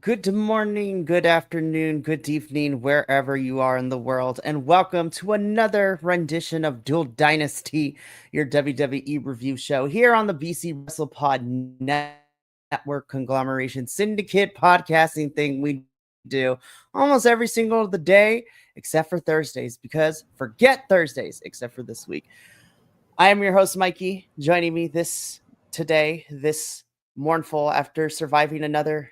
Good morning, good afternoon, good evening, wherever you are in the world, and welcome to another rendition of Dual Dynasty, your WWE review show here on the BC WrestlePod Network conglomeration syndicate podcasting thing we do almost every single of the day, except for Thursdays, because forget Thursdays, except for this week. I am your host, Mikey, joining me this mournful after surviving another.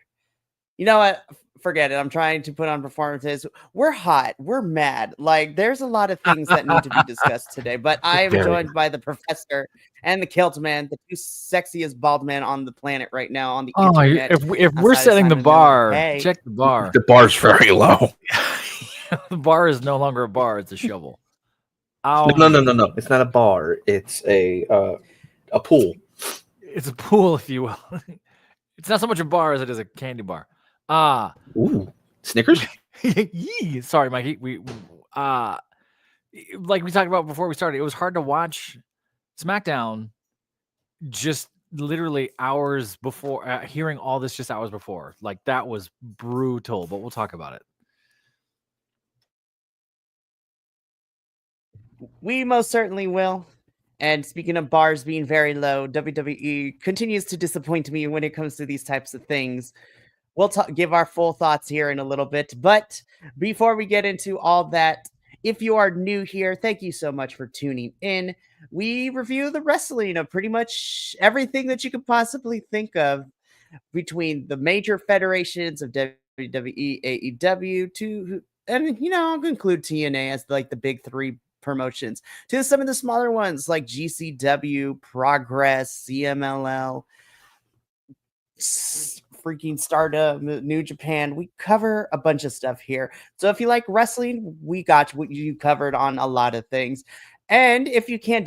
You know what? Forget it. I'm trying to put on performances. We're hot. We're mad. Like, there's a lot of things that need to be discussed today, but I am Very. joined by the professor and the kilt man, the two sexiest bald men on the planet right now on the Oh, internet. if we're Outside of setting the Simon Miller. bar, Hey, check the bar. The bar's very low. The bar is no longer a bar; it's a shovel. No. It's not a bar. It's a pool. It's a pool, if you will. It's not so much a bar as it is a candy bar. Ooh, Snickers. Yee. Sorry, Mikey. We like we talked about before we started. It was hard to watch SmackDown just literally hours before hearing all this. Just hours before, like that was brutal. But we'll talk about it. we most certainly will. And speaking of bars being very low, WWE continues to disappoint me when it comes to these types of things. We'll give our full thoughts here in a little bit. But before we get into all that, if you are new here, thank you so much for tuning in. We review the wrestling of pretty much everything that you could possibly think of between the major federations of WWE, AEW, and I'll include TNA as like the big three promotions, to some of the smaller ones like GCW, Progress, CMLL, freaking Stardom, New Japan. We cover a bunch of stuff here. So if you like wrestling, we got you covered on a lot of things. And if you can't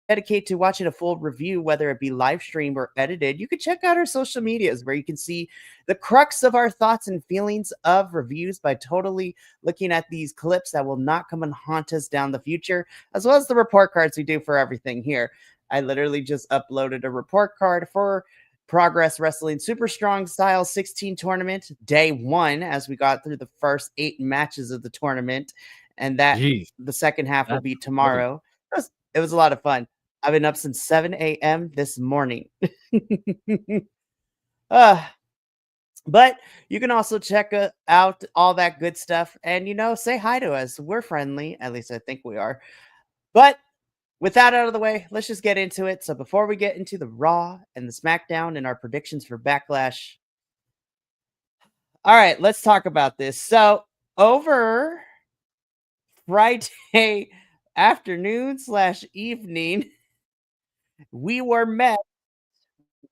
dedicate to watching a full review, whether it be live stream or edited, you can check out our social medias where you can see the crux of our thoughts and feelings of reviews by totally looking at these clips that will not come and haunt us down the future, as well as the report cards we do for everything here. I literally just uploaded a report card for Progress Wrestling Super Strong Style 16 tournament, day 1, as we got through the first 8 matches of the tournament. And that Jeez, the second half will be that's tomorrow. It was a lot of fun. I've been up since 7 a.m. this morning. But you can also check out all that good stuff and, say hi to us. We're friendly. At least I think we are. But with that out of the way, let's just get into it. So before we get into the Raw and the SmackDown and our predictions for Backlash, all right, let's talk about this. So over Friday afternoon/evening, we were met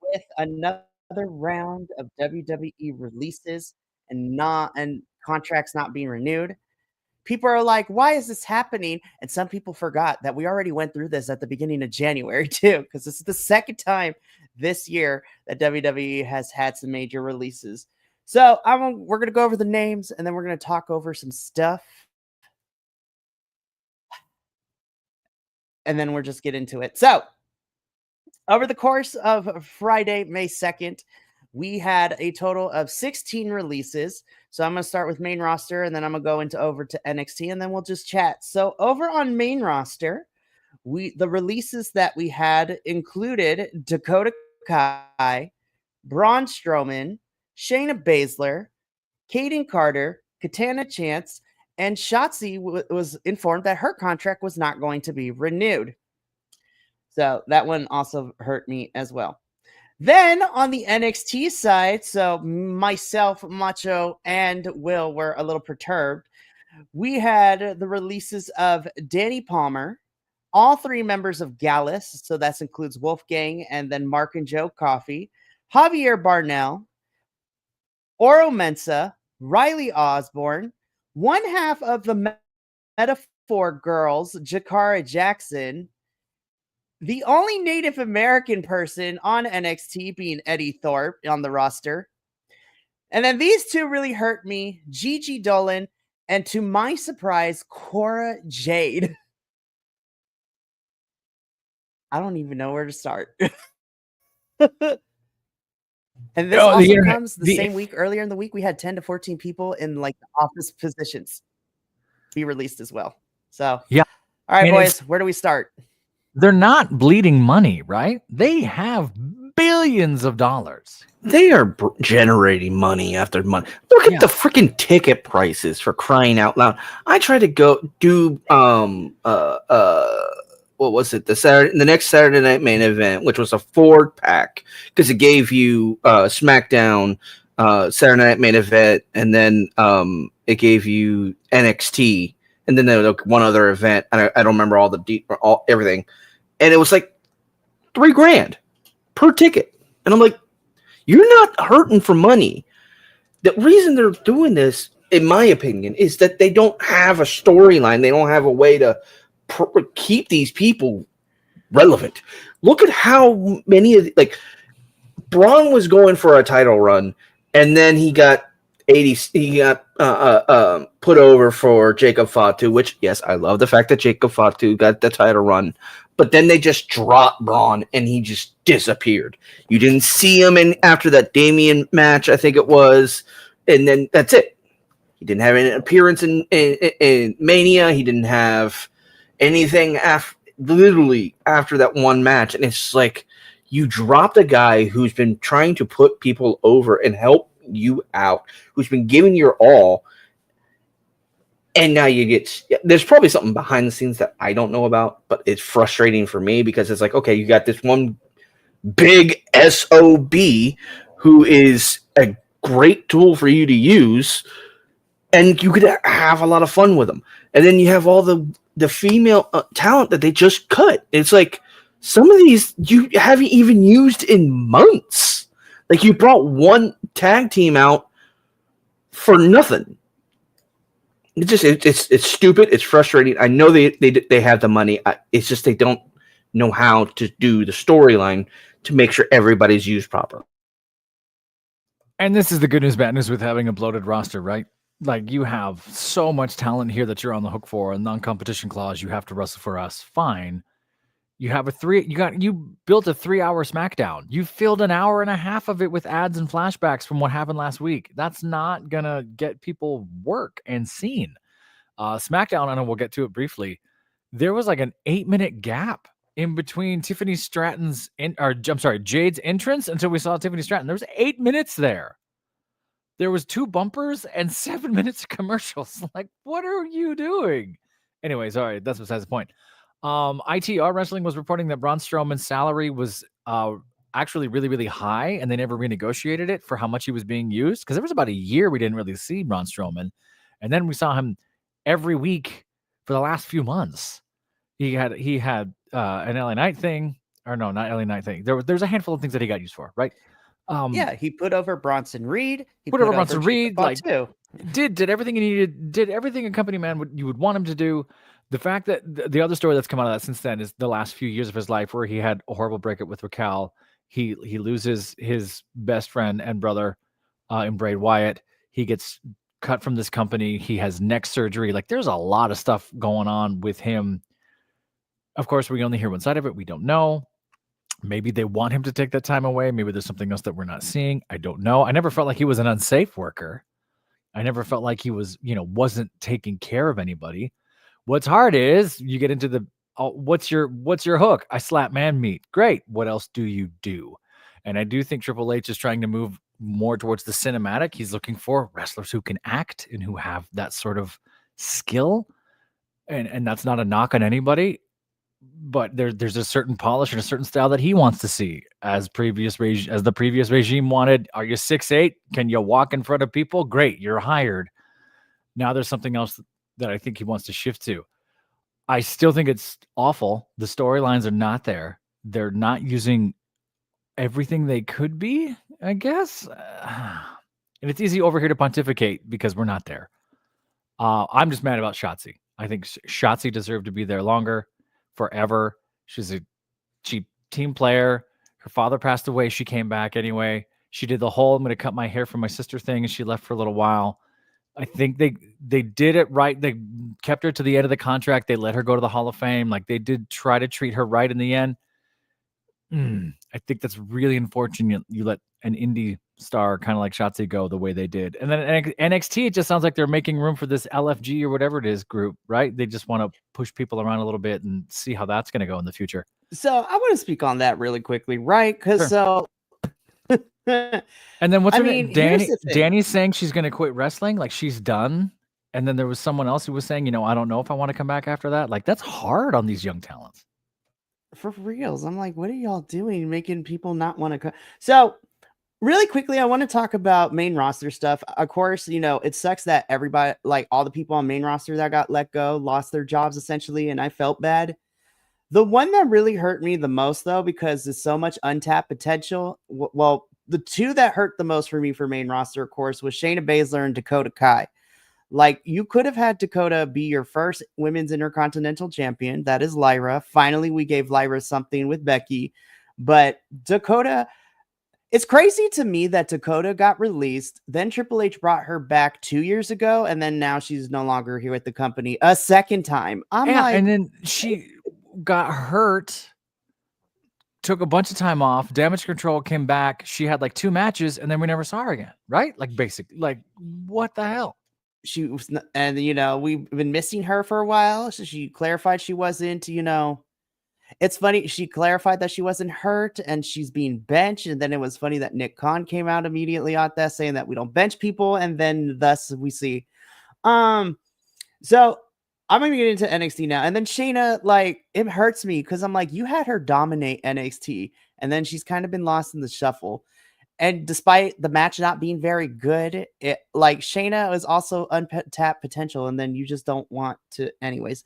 with another round of WWE releases and contracts not being renewed. People are like, why is this happening? And some people forgot that we already went through this at the beginning of January too, because this is the second time this year that WWE has had some major releases. So we're going to go over the names and then we're going to talk over some stuff. And then we'll just get into it. So over the course of Friday, May 2nd, we had a total of 16 releases. So I'm going to start with main roster and then I'm going to go over to NXT and then we'll just chat. So over on main roster, the releases that we had included Dakota Kai, Braun Strowman, Shayna Baszler, Kaden Carter, Katana Chance, and Shotzi was informed that her contract was not going to be renewed. So that one also hurt me as well. Then on the NXT side, so myself, Macho, and Will were a little perturbed. We had the releases of Danny Palmer, all 3 members of Gallus, so that includes Wolfgang and then Mark and Joe Coffey, Javier Barnell, Oro Mensa, Riley Osborne, one half of the Metaphor Girls, Jakara Jackson, the only Native American person on NXT being Eddie Thorpe on the roster. And then these 2 really hurt me, Gigi Dolan, and to my surprise, Cora Jade. I don't even know where to start. And this Oh, the also internet- comes the the- same week. Earlier in the week, we had 10 to 14 people in like the office positions be released as well. So, Yeah. All right, And boys, where do we start? They're not bleeding money, right? They have billions of dollars. They are generating money after money. Look Yeah. at the freaking ticket prices, for crying out loud. I tried to go do what was it, the next Saturday night main event, which was a 4-pack, because it gave you SmackDown Saturday night main event, and then it gave you NXT, and then there was one other event. I don't remember all everything, and it was like $3,000 per ticket, and I'm like, you're not hurting for money. The reason they're doing this, in my opinion, is that they don't have a storyline. They don't have a way to keep these people relevant. Look at how many of Braun was going for a title run, and then he got put over for Jacob Fatu, which, yes, I love the fact that Jacob Fatu got the title run, but then they just dropped Braun and he just disappeared. You didn't see him after that Damian match, I think it was, and then that's it. He didn't have any appearance in Mania. He didn't have anything literally after that one match, and it's like you dropped a guy who's been trying to put people over and help you out, who's been giving your all, and now you get, there's probably something behind the scenes that I don't know about, but it's frustrating for me because it's like, okay, you got this one big SOB who is a great tool for you to use, and you could have a lot of fun with them, and then you have all the female talent that they just cut. It's like some of these you haven't even used in months. Like, you brought one tag team out for nothing. It's stupid. It's frustrating. I know they have the money. It's just they don't know how to do the storyline to make sure everybody's used properly. And this is the good news, bad news with having a bloated roster, right? Like, you have so much talent here that you're on the hook for. A non-competition clause, you have to wrestle for us. Fine. You have you built a 3-hour SmackDown. You filled an hour and a half of it with ads and flashbacks from what happened last week. That's not gonna get people work and seen. SmackDown, and we'll get to it briefly. There was like an 8-minute gap in between Jade's entrance until we saw Tiffany Stratton. There was 8 minutes there. There was 2 bumpers and 7 minutes of commercials. Like, what are you doing? Anyway, sorry, that's besides the point. ITR Wrestling was reporting that Braun Strowman's salary was actually really, really high, and they never renegotiated it for how much he was being used, because there was about a year we didn't really see Braun Strowman, and then we saw him every week for the last few months. He had an LA Knight thing, or no, not LA Knight thing. There's a handful of things that he got used for, right? Yeah, he put over Bronson Reed. He put over Bronson Reed, like, too. did everything he needed, did everything a company man you would want him to do. The fact that the other story that's come out of that since then is the last few years of his life where he had a horrible breakup with Raquel. He loses his best friend and brother in Bray Wyatt. He gets cut from this company. He has neck surgery. Like, there's a lot of stuff going on with him. Of course, we only hear one side of it. We don't know. Maybe they want him to take that time away. Maybe there's something else that we're not seeing. I don't know. I never felt like he was an unsafe worker. I never felt like he was, wasn't taking care of anybody. What's hard is you get into the what's your hook? I slap man meat. Great. What else do you do? And I do think Triple H is trying to move more towards the cinematic. He's looking for wrestlers who can act and who have that sort of skill. And that's not a knock on anybody, but there's a certain polish and a certain style that he wants to see, as the previous regime wanted. Are you 6'8"? Can you walk in front of people? Great, you're hired. Now there's something else that I think he wants to shift to. I still think it's awful. The storylines are not there. They're not using everything they could be, I guess. And it's easy over here to pontificate because we're not there. I'm just mad about Shotzi. I think Shotzi deserved to be there longer, forever. She's a cheap team player. Her father passed away. She came back anyway. She did the whole, I'm going to cut my hair for my sister thing, and she left for a little while. I think they did it right. They kept her to the end of the contract. They let her go to the Hall of Fame. Like, they did try to treat her right in the end. I think that's really unfortunate. You let an indie star kind of like Shotzi go the way they did. And then NXT, it just sounds like they're making room for this LFG or whatever it is group, right? They just want to push people around a little bit and see how that's going to go in the future. So I want to speak on that really quickly, right? Because Sure. And then what's her name? here's the thing. Danny's saying she's going to quit wrestling, like she's done. And then there was someone else who was saying, I don't know if I want to come back after that. Like, that's hard on these young talents. For reals. I'm like, what are y'all doing making people not want to come? So really quickly, I want to talk about main roster stuff. Of course, it sucks that everybody, like all the people on main roster that got let go, lost their jobs essentially, and I felt bad. The one that really hurt me the most, though, because there's so much untapped potential. Well, the two that hurt the most for me for main roster, of course, was Shayna Baszler and Dakota Kai. Like, you could have had Dakota be your first women's intercontinental champion. That is Lyra. Finally, we gave Lyra something with Becky. But Dakota, it's crazy to me that Dakota got released. Then Triple H brought her back 2 years ago. And then now she's no longer here with the company a second time. And then she got hurt, took a bunch of time off. Damage Control came back. She had like 2 matches. And then we never saw her again. Right? Like, basically, like, what the hell? She was, and we've been missing her for a while. So she clarified she wasn't, it's funny. She clarified that she wasn't hurt and she's being benched. And then it was funny that Nick Khan came out immediately on that saying that we don't bench people. And then thus we see, so I'm going to get into NXT now. And then Shayna, like, it hurts me because I'm like, you had her dominate NXT and then she's kind of been lost in the shuffle. And despite the match not being very good, Shayna is also untapped potential, and then you just don't want to. Anyways,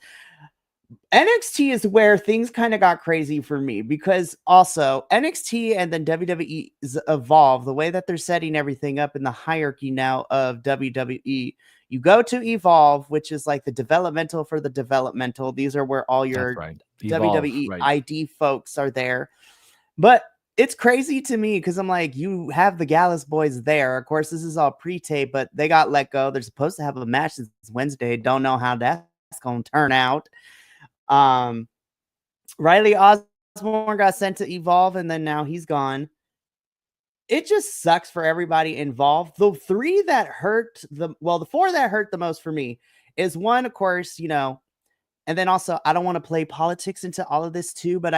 NXT is where things kind of got crazy for me because also NXT and then WWE is evolved the way that they're setting everything up in the hierarchy now of WWE. You go to Evolve, which is like the developmental for the developmental. These are where all your WWE ID folks are there, but it's crazy to me because I'm like, you have the Gallus boys there. Of course, this is all pre-tape, but they got let go. They're supposed to have a match this Wednesday. Don't know how that's going to turn out. Riley Osborne got sent to Evolve, and then now he's gone. It just sucks for everybody involved. The 4 that hurt the most for me is one, of course, and then also, I don't want to play politics into all of this too, but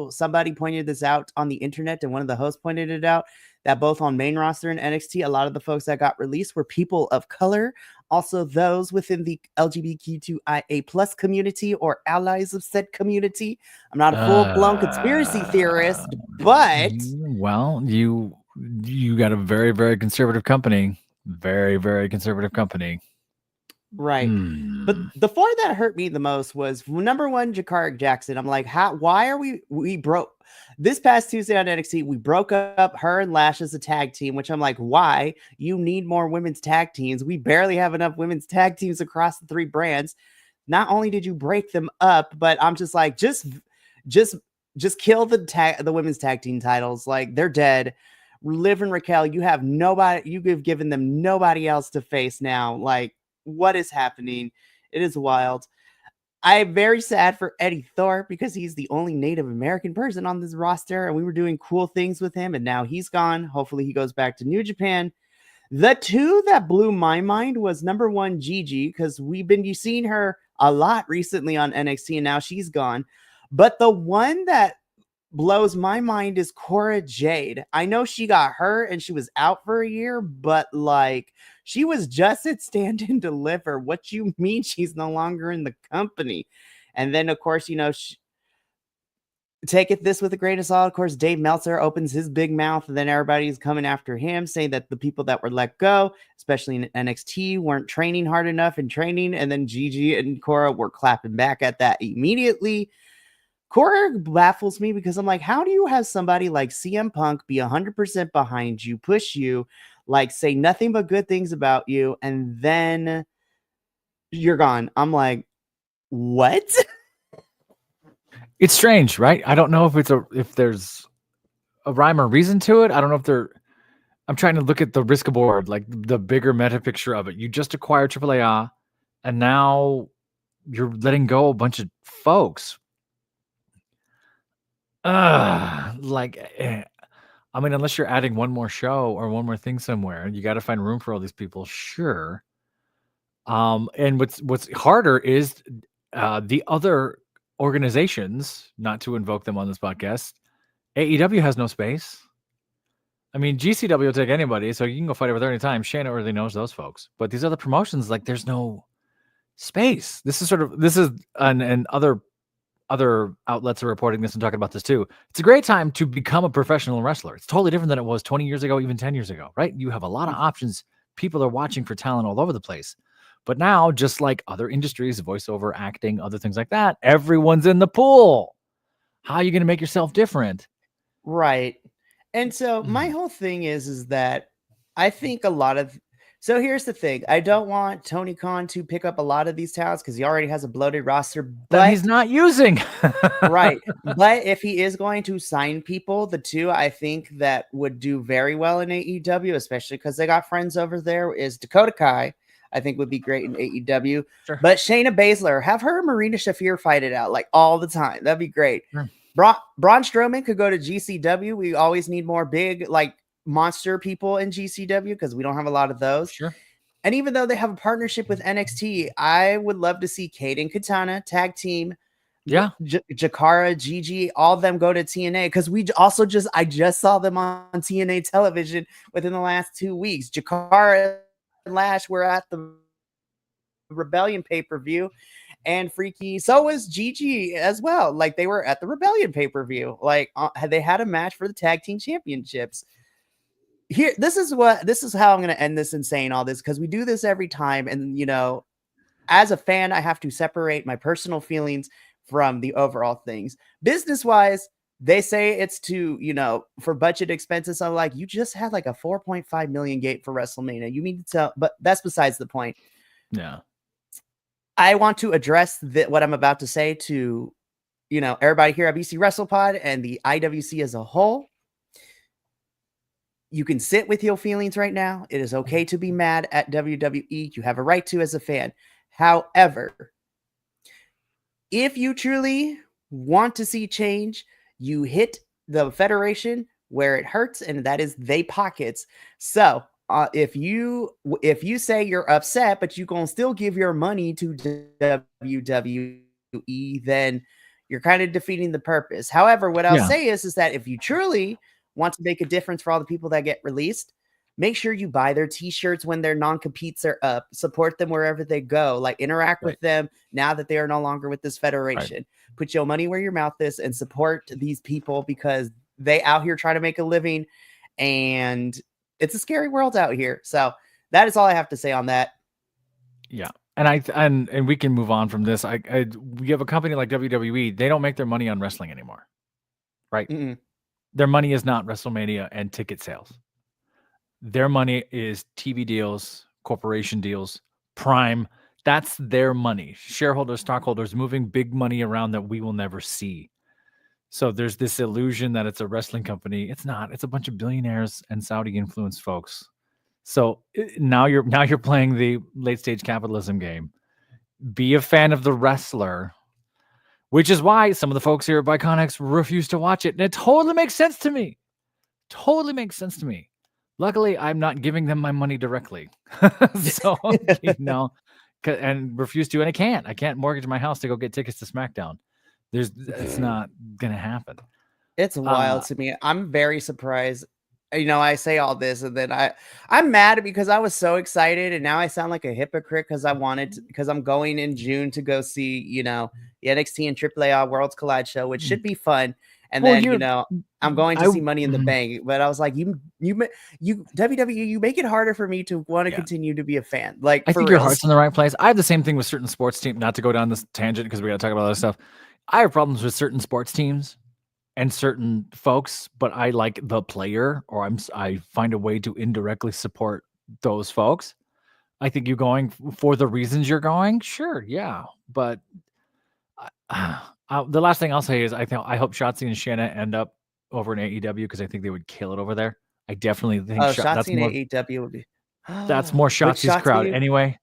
somebody pointed this out on the internet and one of the hosts pointed it out that both on main roster and NXT, a lot of the folks that got released were people of color. Also those within the LGBTQIA+ community or allies of said community. I'm not a full-blown conspiracy theorist, but... Well, you got a very, very conservative company. Very, very conservative company. Right. But the 4 that hurt me the most was number 1, Jakaric Jackson. I'm like, why are we broke this past Tuesday on NXT? We broke up her and Lash as a tag team, which I'm like, why? You need more women's tag teams. We barely have enough women's tag teams across the 3 brands. Not only did you break them up, but I'm just like, just kill the women's tag team titles. Like, they're dead. Liv and Raquel, you've given them nobody else to face now. Like, what is happening? It is wild. I'm very sad for Eddie Thorpe because he's the only Native American person on this roster and we were doing cool things with him and now he's gone. Hopefully he goes back to New Japan. The 2 that blew my mind was number 1, Gigi, because we've been seeing her a lot recently on NXT and now she's gone. But the one that blows my mind is Cora Jade. I know she got hurt and she was out for a year, but like she was just at Stand and Deliver. What you mean she's no longer in the company? And then of course, take it this with a grain of salt. Of course, Dave Meltzer opens his big mouth and then everybody's coming after him saying that the people that were let go, especially in NXT, weren't training hard enough in training. And then Gigi and Cora were clapping back at that immediately. Cora baffles me because I'm like, how do you have somebody like CM Punk be 100% behind you, push you, like say nothing but good things about you, and then you're gone? I'm like, what? It's strange, right? I don't know if there's a rhyme or reason to it. I don't know if I'm trying to look at the risk board, like the bigger meta picture of it. You just acquired AAA, and now you're letting go a bunch of folks. I mean, unless you're adding one more show or one more thing somewhere, you got to find room for all these people. Sure. And what's harder is the other organizations, not to invoke them on this podcast. AEW has no space. I mean, GCW will take anybody, so you can go fight over there anytime. Shayna already knows those folks. But these other promotions, like, there's no space. This is and other outlets are reporting this and talking about this too. It's a great time to become a professional wrestler. It's totally different than it was 20 years ago, even 10 years ago, right? You have a lot of options. People are watching for talent all over the place. But now, just like other industries, voiceover, acting, other things like that, everyone's in the pool. How are you going to make yourself different? Right. And so my whole thing is that I think a lot of, so here's the thing. I don't want Tony Khan to pick up a lot of these talents because he already has a bloated roster, that he's not using. Right. But if he is going to sign people, the two I think that would do very well in AEW, especially because they got friends over there, is Dakota Kai. I think would be great in AEW. Sure. But Shayna Baszler, have her and Marina Shafir fight it out like all the time. That'd be great. Sure. Braun Strowman could go to GCW. We always need more big, like, monster people in GCW because we don't have a lot of those. Sure. And even though they have a partnership with NXT, I would love to see Kate and Katana tag team. Yeah. Jakara, Gigi, all of them go to TNA because I just saw them on TNA television within the last 2 weeks. Jakara and Lash were at the Rebellion pay-per-view. And freaky, so was Gigi as well. Like, they were at the Rebellion pay-per-view. Like, they had a match for the tag team championships. Here, this is how I'm going to end this and saying all this, because we do this every time. And, you know, as a fan, I have to separate my personal feelings from the overall things. Business-wise, they say it's to, you know, for budget expenses. I'm like, you just had like a 4.5 million gate for WrestleMania. You mean to tell, but that's besides the point. Yeah. I want to address what I'm about to say to, you know, everybody here at BC WrestlePod and the IWC as a whole. You can sit with your feelings right now. It is okay to be mad at WWE. You have a right to as a fan. However, if you truly want to see change, you hit the federation where it hurts, and that is they pockets. So if you say you're upset, but you gonna still give your money to WWE, then you're kind of defeating the purpose. However, what I'll say is that if you truly want to make a difference for all the people that get released, make sure you buy their t-shirts when their non-competes are up, support them wherever they go, like interact with them now that they are no longer with this federation. Put your money where your mouth is and support these people because they out here trying to make a living, and it's a scary world out here. So that is all I have to say on that. Yeah. And we can move on from this. We have a company like WWE. They don't make their money on wrestling anymore. Right. Mm-mm. Their money is not WrestleMania and ticket sales. Their money is TV deals, corporation deals, Prime. That's their money. Shareholders, stockholders, moving big money around that we will never see. So there's this illusion that it's a wrestling company. It's not. It's a bunch of billionaires and Saudi influenced folks. So now you're playing the late stage capitalism game. Be a fan of the wrestler, which is why some of the folks here at Biconics refuse to watch it. And it totally makes sense to me. Totally makes sense to me. Luckily, I'm not giving them my money directly. So, you know, and refuse to, and I can't mortgage my house to go get tickets to SmackDown. It's not going to happen. It's wild to me. I'm very surprised. You know, I say all this and then I'm mad because I was so excited and now I sound like a hypocrite because I'm going in June to go see, you know, the NXT and AAA Worlds Collide show, which should be fun. And then, you know, I'm going to see Money in the Bank, but I was like, you WWE, you make it harder for me to want to continue to be a fan. Like, I think your heart's in the right place. I have the same thing with certain sports teams, not to go down this tangent because we got to talk about other stuff. I have problems with certain sports teams and certain folks, but I like the player, or I find a way to indirectly support those folks. I think you're going for the reasons you're going. Sure. Yeah. But the last thing I'll say is I hope Shotzi and Shanna end up over in AEW because I think they would kill it over there. I definitely think Shotzi and AEW would be. That's more Shotzi's crowd anyway.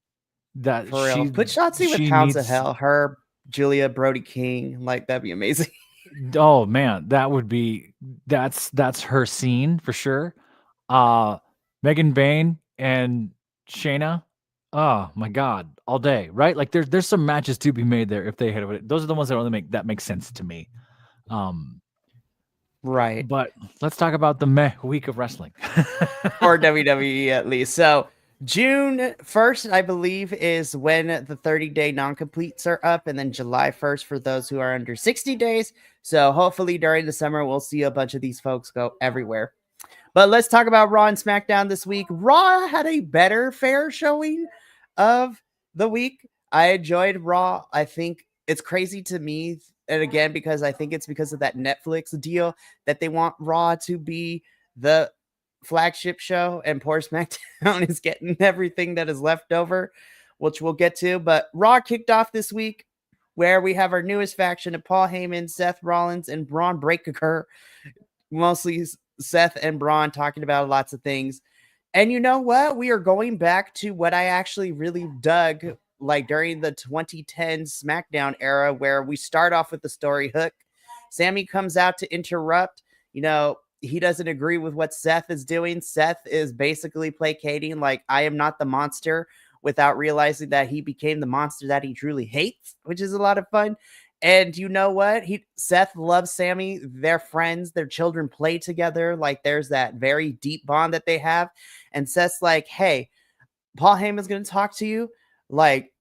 That for real. Put Shotzi with Pounds of Hell. Her, Julia, Brody King, like that'd be amazing. Oh man, that's her scene for sure. Megan Bain and Shayna. Oh my god, all day, right? Like there's some matches to be made there if they hit it. Those are the ones that only make sense to me. Right. But let's talk about the meh week of wrestling. For WWE at least. So June 1st, I believe, is when the 30-day non-completes are up, and then July 1st for those who are under 60 days. So hopefully during the summer, we'll see a bunch of these folks go everywhere. But let's talk about Raw and SmackDown this week. Raw had a better fair showing of the week. I enjoyed Raw. I think it's crazy to me, and again, because I think it's because of that Netflix deal that they want Raw to be the flagship show, and poor SmackDown is getting everything that is left over, which we'll get to. But Raw kicked off this week where we have our newest faction of Paul Heyman, Seth Rollins, and Braun Breaker. Mostly Seth and Braun talking about lots of things. And you know what? We are going back to what I actually really dug, like during the 2010 SmackDown era, where we start off with the story hook. Sammy comes out to interrupt. You know, he doesn't agree with what Seth is doing. Seth is basically placating, like, I am not the monster, without realizing that he became the monster that he truly hates, which is a lot of fun. And you know what? Seth loves Sammy. They're friends. Their children play together. Like, there's that very deep bond that they have. And Seth's like, hey, Paul Heyman's going to talk to you. Like,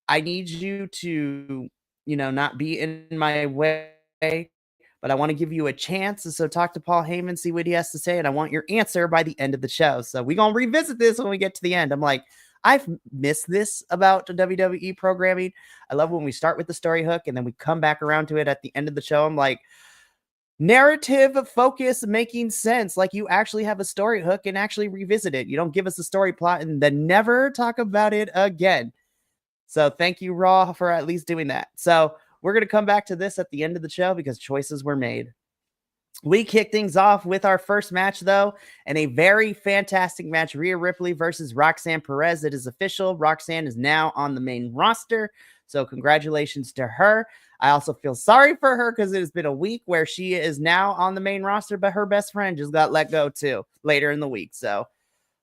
I need you to, not be in my way, but I want to give you a chance. And so talk to Paul Heyman, see what he has to say. And I want your answer by the end of the show. So we're going to revisit this when we get to the end. I'm like, I've missed this about WWE programming. I love when we start with the story hook and then we come back around to it at the end of the show. I'm like, narrative focus making sense. Like, you actually have a story hook and actually revisit it. You don't give us a story plot and then never talk about it again. So thank you, Raw, for at least doing that. So we're going to come back to this at the end of the show because choices were made. We kick things off with our first match, though, and a very fantastic match, Rhea Ripley versus Roxanne Perez. It is official. Roxanne is now on the main roster, so congratulations to her. I also feel sorry for her because it has been a week where she is now on the main roster, but her best friend just got let go, too, later in the week. So,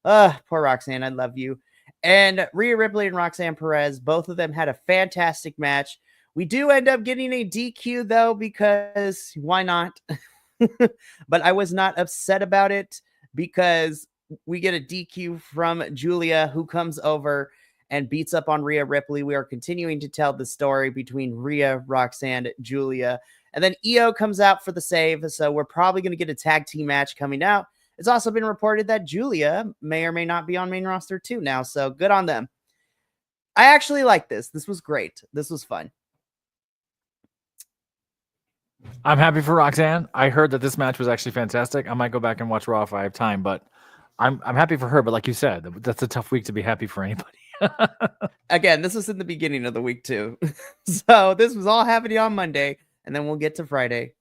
poor Roxanne, I love you. And Rhea Ripley and Roxanne Perez, both of them had a fantastic match. We do end up getting a DQ, though, because why not? But I was not upset about it because we get a DQ from Julia, who comes over and beats up on Rhea Ripley. We are continuing to tell the story between Rhea, Roxanne, Julia, and then Io comes out for the save. So we're probably going to get a tag team match coming out. It's also been reported that Julia may or may not be on main roster too now. So good on them. I actually like this. This was great. This was fun. I'm happy for Roxanne. I heard that this match was actually fantastic. I might go back and watch Raw if I have time, but I'm happy for her. But like you said, that's a tough week to be happy for anybody. Again, this was in the beginning of the week too. So this was all happening on Monday, and then we'll get to Friday.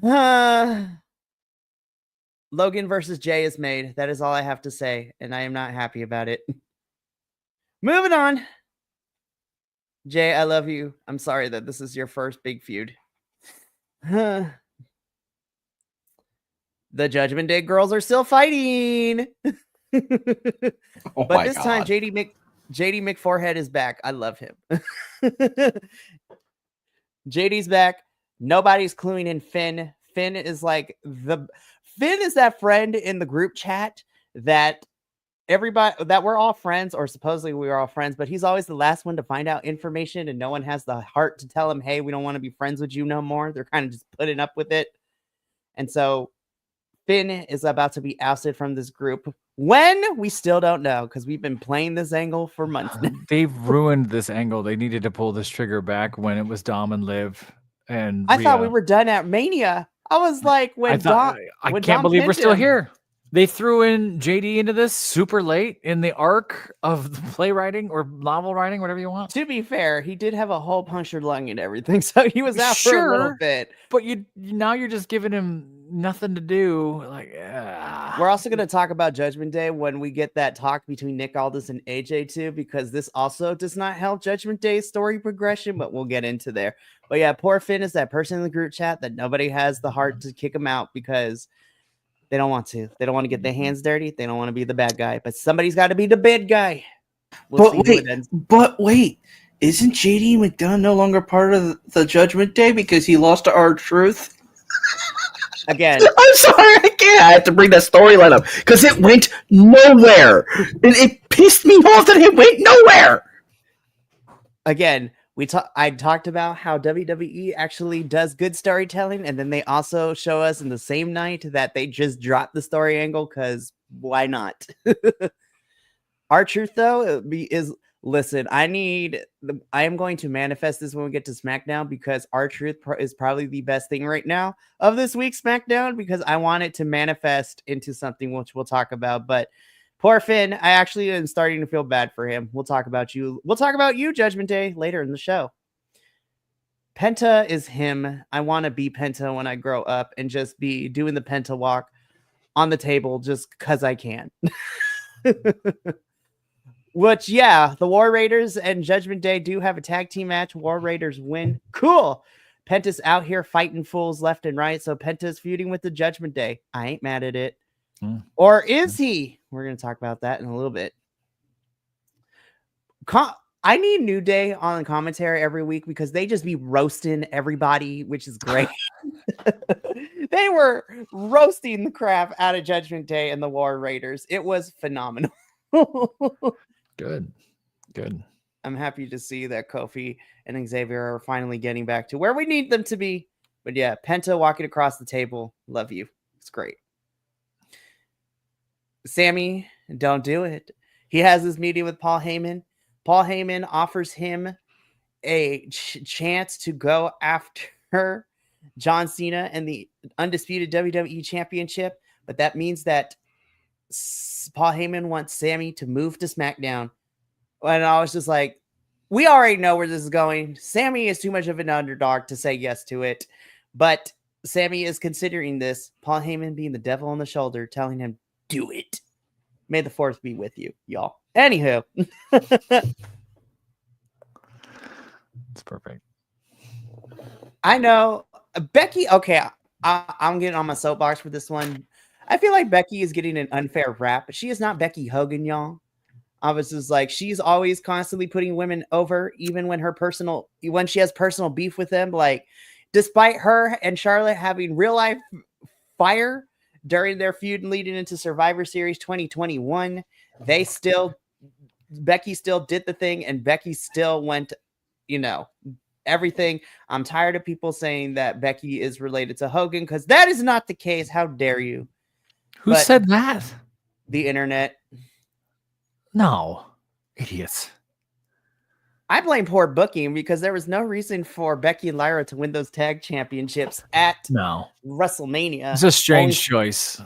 Logan versus Jay is made. That is all I have to say, and I am not happy about it. Moving on. Jay, I love you. I'm sorry that this is your first big feud. The Judgment Day girls are still fighting. But this time, JD McForehead is back. I love him. JD's back. Nobody's cluing in Finn. Finn is that friend in the group chat that we're all friends, or supposedly we are all friends, but he's always the last one to find out information and no one has the heart to tell him, hey, we don't want to be friends with you no more. They're kind of just putting up with it. And so Finn is about to be ousted from this group. When? We still don't know, because we've been playing this angle for months now. They've ruined this angle. They needed to pull this trigger back when it was Dom and Liv. And I thought we were done at Mania. I was like, I can't believe we're still here. They threw in JD into this super late in the arc of the playwriting or novel writing, whatever you want. To be fair, he did have a hole punctured lung and everything, so he was out for a little bit. But now you're just giving him nothing to do. Like, We're also going to talk about Judgment Day when we get that talk between Nick Aldis and AJ too, because this also does not help Judgment Day's story progression, but we'll get into there. But yeah, poor Finn is that person in the group chat that nobody has the heart to kick him out because they don't want to. They don't want to get their hands dirty. They don't want to be the bad guy, but somebody's got to be the bad guy. We'll see who it ends. But wait, isn't JD McDonough no longer part of the Judgment Day because he lost to R-Truth? Again, I'm sorry, I have to bring that storyline up because it went nowhere. It pissed me off that it went nowhere. Again, I talked about how WWE actually does good storytelling, and then they also show us in the same night that they just dropped the story angle because why not? R-Truth though listen. I am going to manifest this when we get to SmackDown because R-Truth is probably the best thing right now of this week's SmackDown because I want it to manifest into something which we'll talk about. But poor Finn, I actually am starting to feel bad for him. We'll talk about you. We'll talk about you, Judgment Day, later in the show. Penta is him. I want to be Penta when I grow up and just be doing the Penta walk on the table just because I can. Which, yeah, the War Raiders and Judgment Day do have a tag team match. War Raiders win. Cool. Penta's out here fighting fools left and right. So Penta's feuding with the Judgment Day. I ain't mad at it. Or is he? We're going to talk about that in a little bit. I need New Day on the commentary every week because they just be roasting everybody, which is great. They were roasting the crap out of Judgment Day and the War Raiders. It was phenomenal. Good. I'm happy to see that Kofi and Xavier are finally getting back to where we need them to be. But yeah, Penta walking across the table. Love you. It's great. Sammy, don't do it. He has this meeting with Paul Heyman. Paul Heyman offers him a chance to go after John Cena and the undisputed WWE Championship. But that means that Paul Heyman wants Sammy to move to SmackDown. And I was just like, we already know where this is going. Sammy is too much of an underdog to say yes to it. But Sammy is considering this. Paul Heyman being the devil on the shoulder, telling him, do it. May the fourth be with you, y'all. Anywho. It's perfect. I know. Becky, okay, I'm getting on my soapbox for this one. I feel like Becky is getting an unfair rap, but she is not Becky Hogan, y'all. I was just like, she's always constantly putting women over, even when she has personal beef with them. Like, despite her and Charlotte having real life fire during their feud leading into Survivor Series 2021, Becky still did the thing, and Becky still went, everything. I'm tired of people saying that Becky is related to Hogan because that is not the case. How dare you? Who said that? The internet. No. Idiots. I blame poor booking because there was no reason for Becky and Lyra to win those tag championships at WrestleMania. It's a strange choice.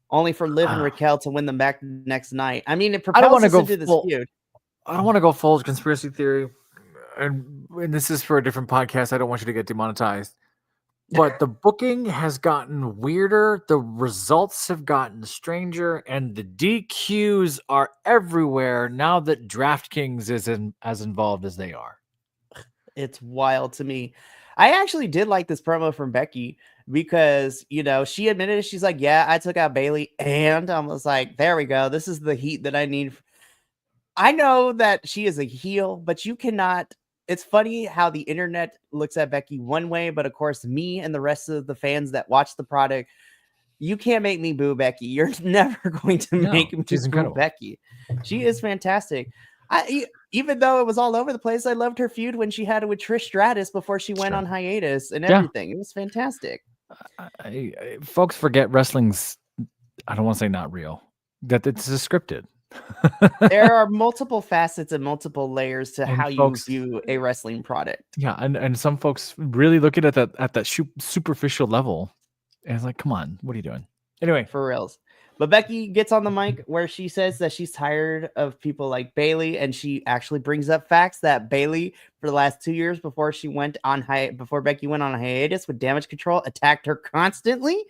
Only for Liv and Raquel to win them back the next night. I mean, it propels us into this feud. I don't want to go full conspiracy theory. And this is for a different podcast. I don't want you to get demonetized. But the booking has gotten weirder. The results have gotten stranger. And the DQs are everywhere now that DraftKings is as involved as they are. It's wild to me. I actually did like this promo from Becky because, she admitted, she's like, yeah, I took out Bayley. And I was like, there we go. This is the heat that I need. I know that she is a heel, but you cannot. It's funny how the internet looks at Becky one way, but of course, me and the rest of the fans that watch the product, you can't make me boo Becky. You're never going to make me boo Becky. She is fantastic. Even though it was all over the place, I loved her feud when she had it with Trish Stratus before she went on hiatus and everything. It was fantastic. Folks forget wrestling's, I don't want to say not real, that it's scripted. There are multiple facets and multiple layers to how you view a wrestling product. Yeah, and some folks really look at it at that superficial level, and it's like, come on, what are you doing? Anyway, for reals. But Becky gets on the mic where she says that she's tired of people like Bailey, and she actually brings up facts that Bailey, for the last 2 years before Becky went on a hiatus with Damage Control, attacked her constantly.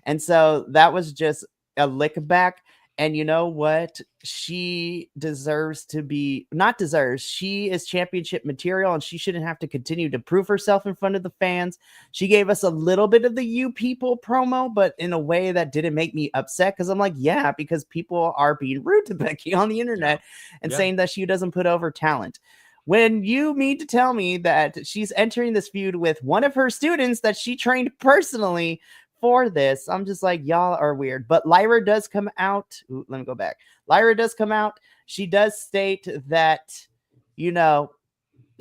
And so that was just a lick back. And you know what? She deserves to be, not deserves, she is championship material, and she shouldn't have to continue to prove herself in front of the fans. She gave us a little bit of the "you people" promo, but in a way that didn't make me upset, because I'm like, yeah, because people are being rude to Becky on the internet and saying that she doesn't put over talent. When you mean to tell me that she's entering this feud with one of her students that she trained personally for this, I'm just like, y'all are weird. But Lyra does come out. Ooh, let me go back. Lyra does come out. She does state that, you know,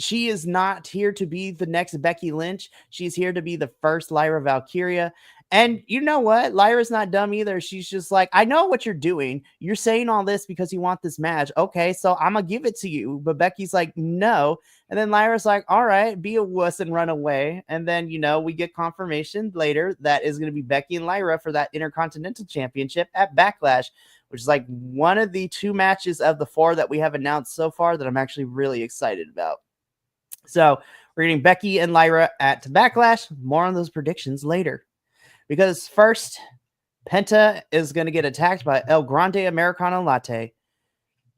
she is not here to be the next Becky Lynch. She's here to be the first Lyra Valkyria. And you know what? Lyra's not dumb either. She's just like, I know what you're doing. You're saying all this because you want this match. Okay, so I'm going to give it to you. But Becky's like, no. And then Lyra's like, all right, be a wuss and run away. And then, you know, we get confirmation later that is going to be Becky and Lyra for that Intercontinental Championship at Backlash, which is like one of the 2 matches of the 4 that we have announced so far that I'm actually really excited about. So we're getting Becky and Lyra at Backlash. More on those predictions later. Because first, Penta is going to get attacked by El Grande Americano Latte.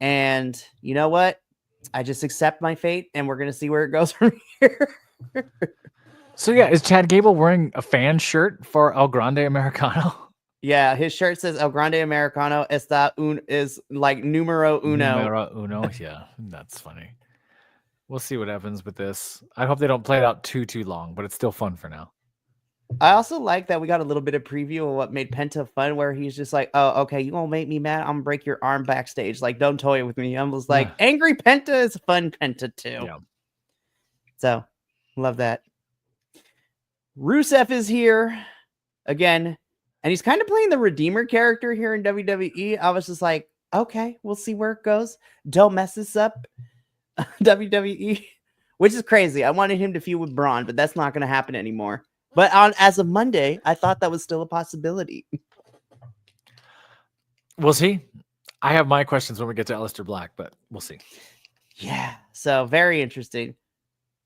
And you know what? I just accept my fate, and we're going to see where it goes from here. So yeah, is Chad Gable wearing a fan shirt for El Grande Americano? Yeah, his shirt says El Grande Americano is like numero uno. Numero uno, yeah, that's funny. We'll see what happens with this. I hope they don't play it out too long, but it's still fun for now. I also like that we got a little bit of preview of what made Penta fun, where he's just like, oh, okay, you gonna make me mad? I'm gonna break your arm backstage. Like, don't toy with me. I was like, Angry Penta is fun Penta too. Yeah. So, love that. Rusev is here again, and he's kind of playing the Redeemer character here in WWE. I was just like, okay, we'll see where it goes. Don't mess this up, WWE, which is crazy. I wanted him to feud with Braun, but that's not going to happen anymore. But as of Monday, I thought that was still a possibility. We'll see. I have my questions when we get to Aleister Black, but we'll see. Yeah, so very interesting.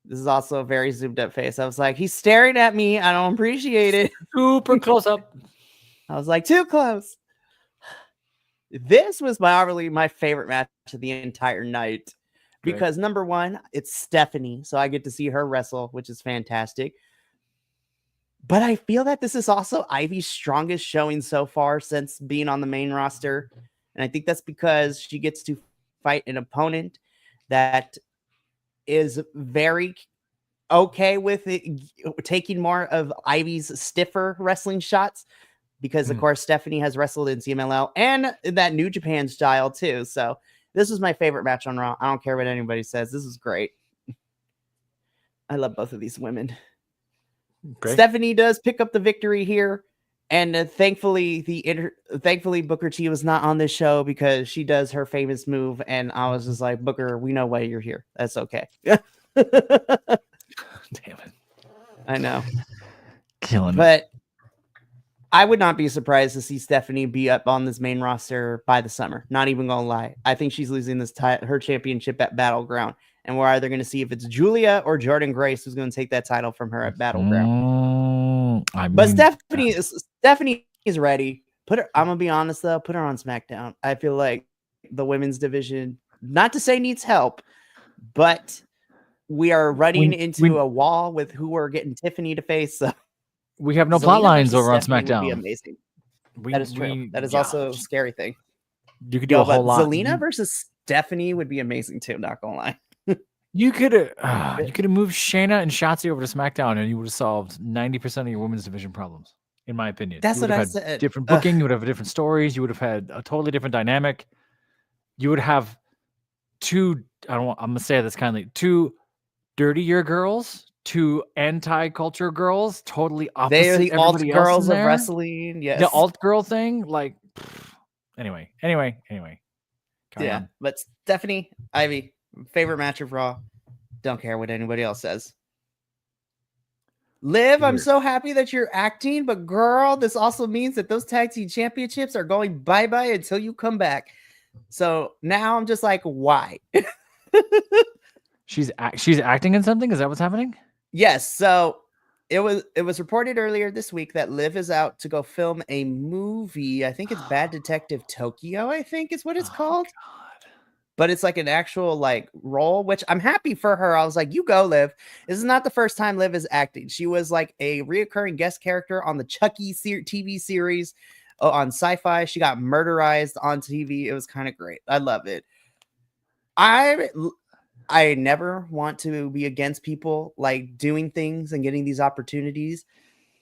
This is also a very zoomed up face. I was like, he's staring at me. I don't appreciate it. Super close up. I was like, too close. This was probably my favorite match of the entire night. Because number one, it's Stephanie. So I get to see her wrestle, which is fantastic. But I feel that this is also Ivy's strongest showing so far since being on the main roster. And I think that's because she gets to fight an opponent that is very okay with it, taking more of Ivy's stiffer wrestling shots. Because, of course, Stephanie has wrestled in CMLL and in that New Japan style, too. So this was my favorite match on Raw. I don't care what anybody says. This is great. I love both of these women. Great. Stephanie does pick up the victory here, and thankfully Booker T was not on this show because she does her famous move, and I was just like, Booker, we know why you're here. That's okay. Damn it! I know, killing it. But I would not be surprised to see Stephanie be up on this main roster by the summer. Not even gonna lie, I think she's losing this her championship at Battleground. And we're either going to see if it's Julia or Jordan Grace who's going to take that title from her at Battleground. But Stephanie is ready. I'm going to be honest, though. Put her on SmackDown. I feel like the women's division, not to say needs help, but we are running into a wall with who we're getting Tiffany to face. So we have no plot lines over on Stephanie SmackDown. Would be amazing. That is true. That is also a scary thing. You could do a whole lot. Zelina versus Stephanie would be amazing, too. Not going to lie. You could have moved Shayna and Shotzi over to SmackDown, and you would have solved 90% of your women's division problems, in my opinion. That's what I said. Different booking, you would have different stories, you would have had a totally different dynamic. You would have I'm gonna say this kindly, 2 dirtier girls, 2 anti-culture girls, totally opposite. They are the alt girls of wrestling. Yes, the alt girl thing. Like, anyway. Yeah, but Stephanie, Ivy. Favorite match of Raw. Don't care what anybody else says. Liv, I'm Weird. so happy that you're acting, but girl, this also means that those tag team championships are going bye-bye until you come back. So now I'm just like, why? She's acting in something? Is that what's happening? Yes. So it was reported earlier this week that Liv is out to go film a movie. I think it's Bad Detective Tokyo, I think is what it's called. God. But it's like an actual like role, which I'm happy for her. I was like, you go, Liv. This is not the first time Liv is acting. She was like a reoccurring guest character on the Chucky TV series on Sci-Fi. She got murderized on TV. It was kind of great. I love it. I never want to be against people like doing things and getting these opportunities.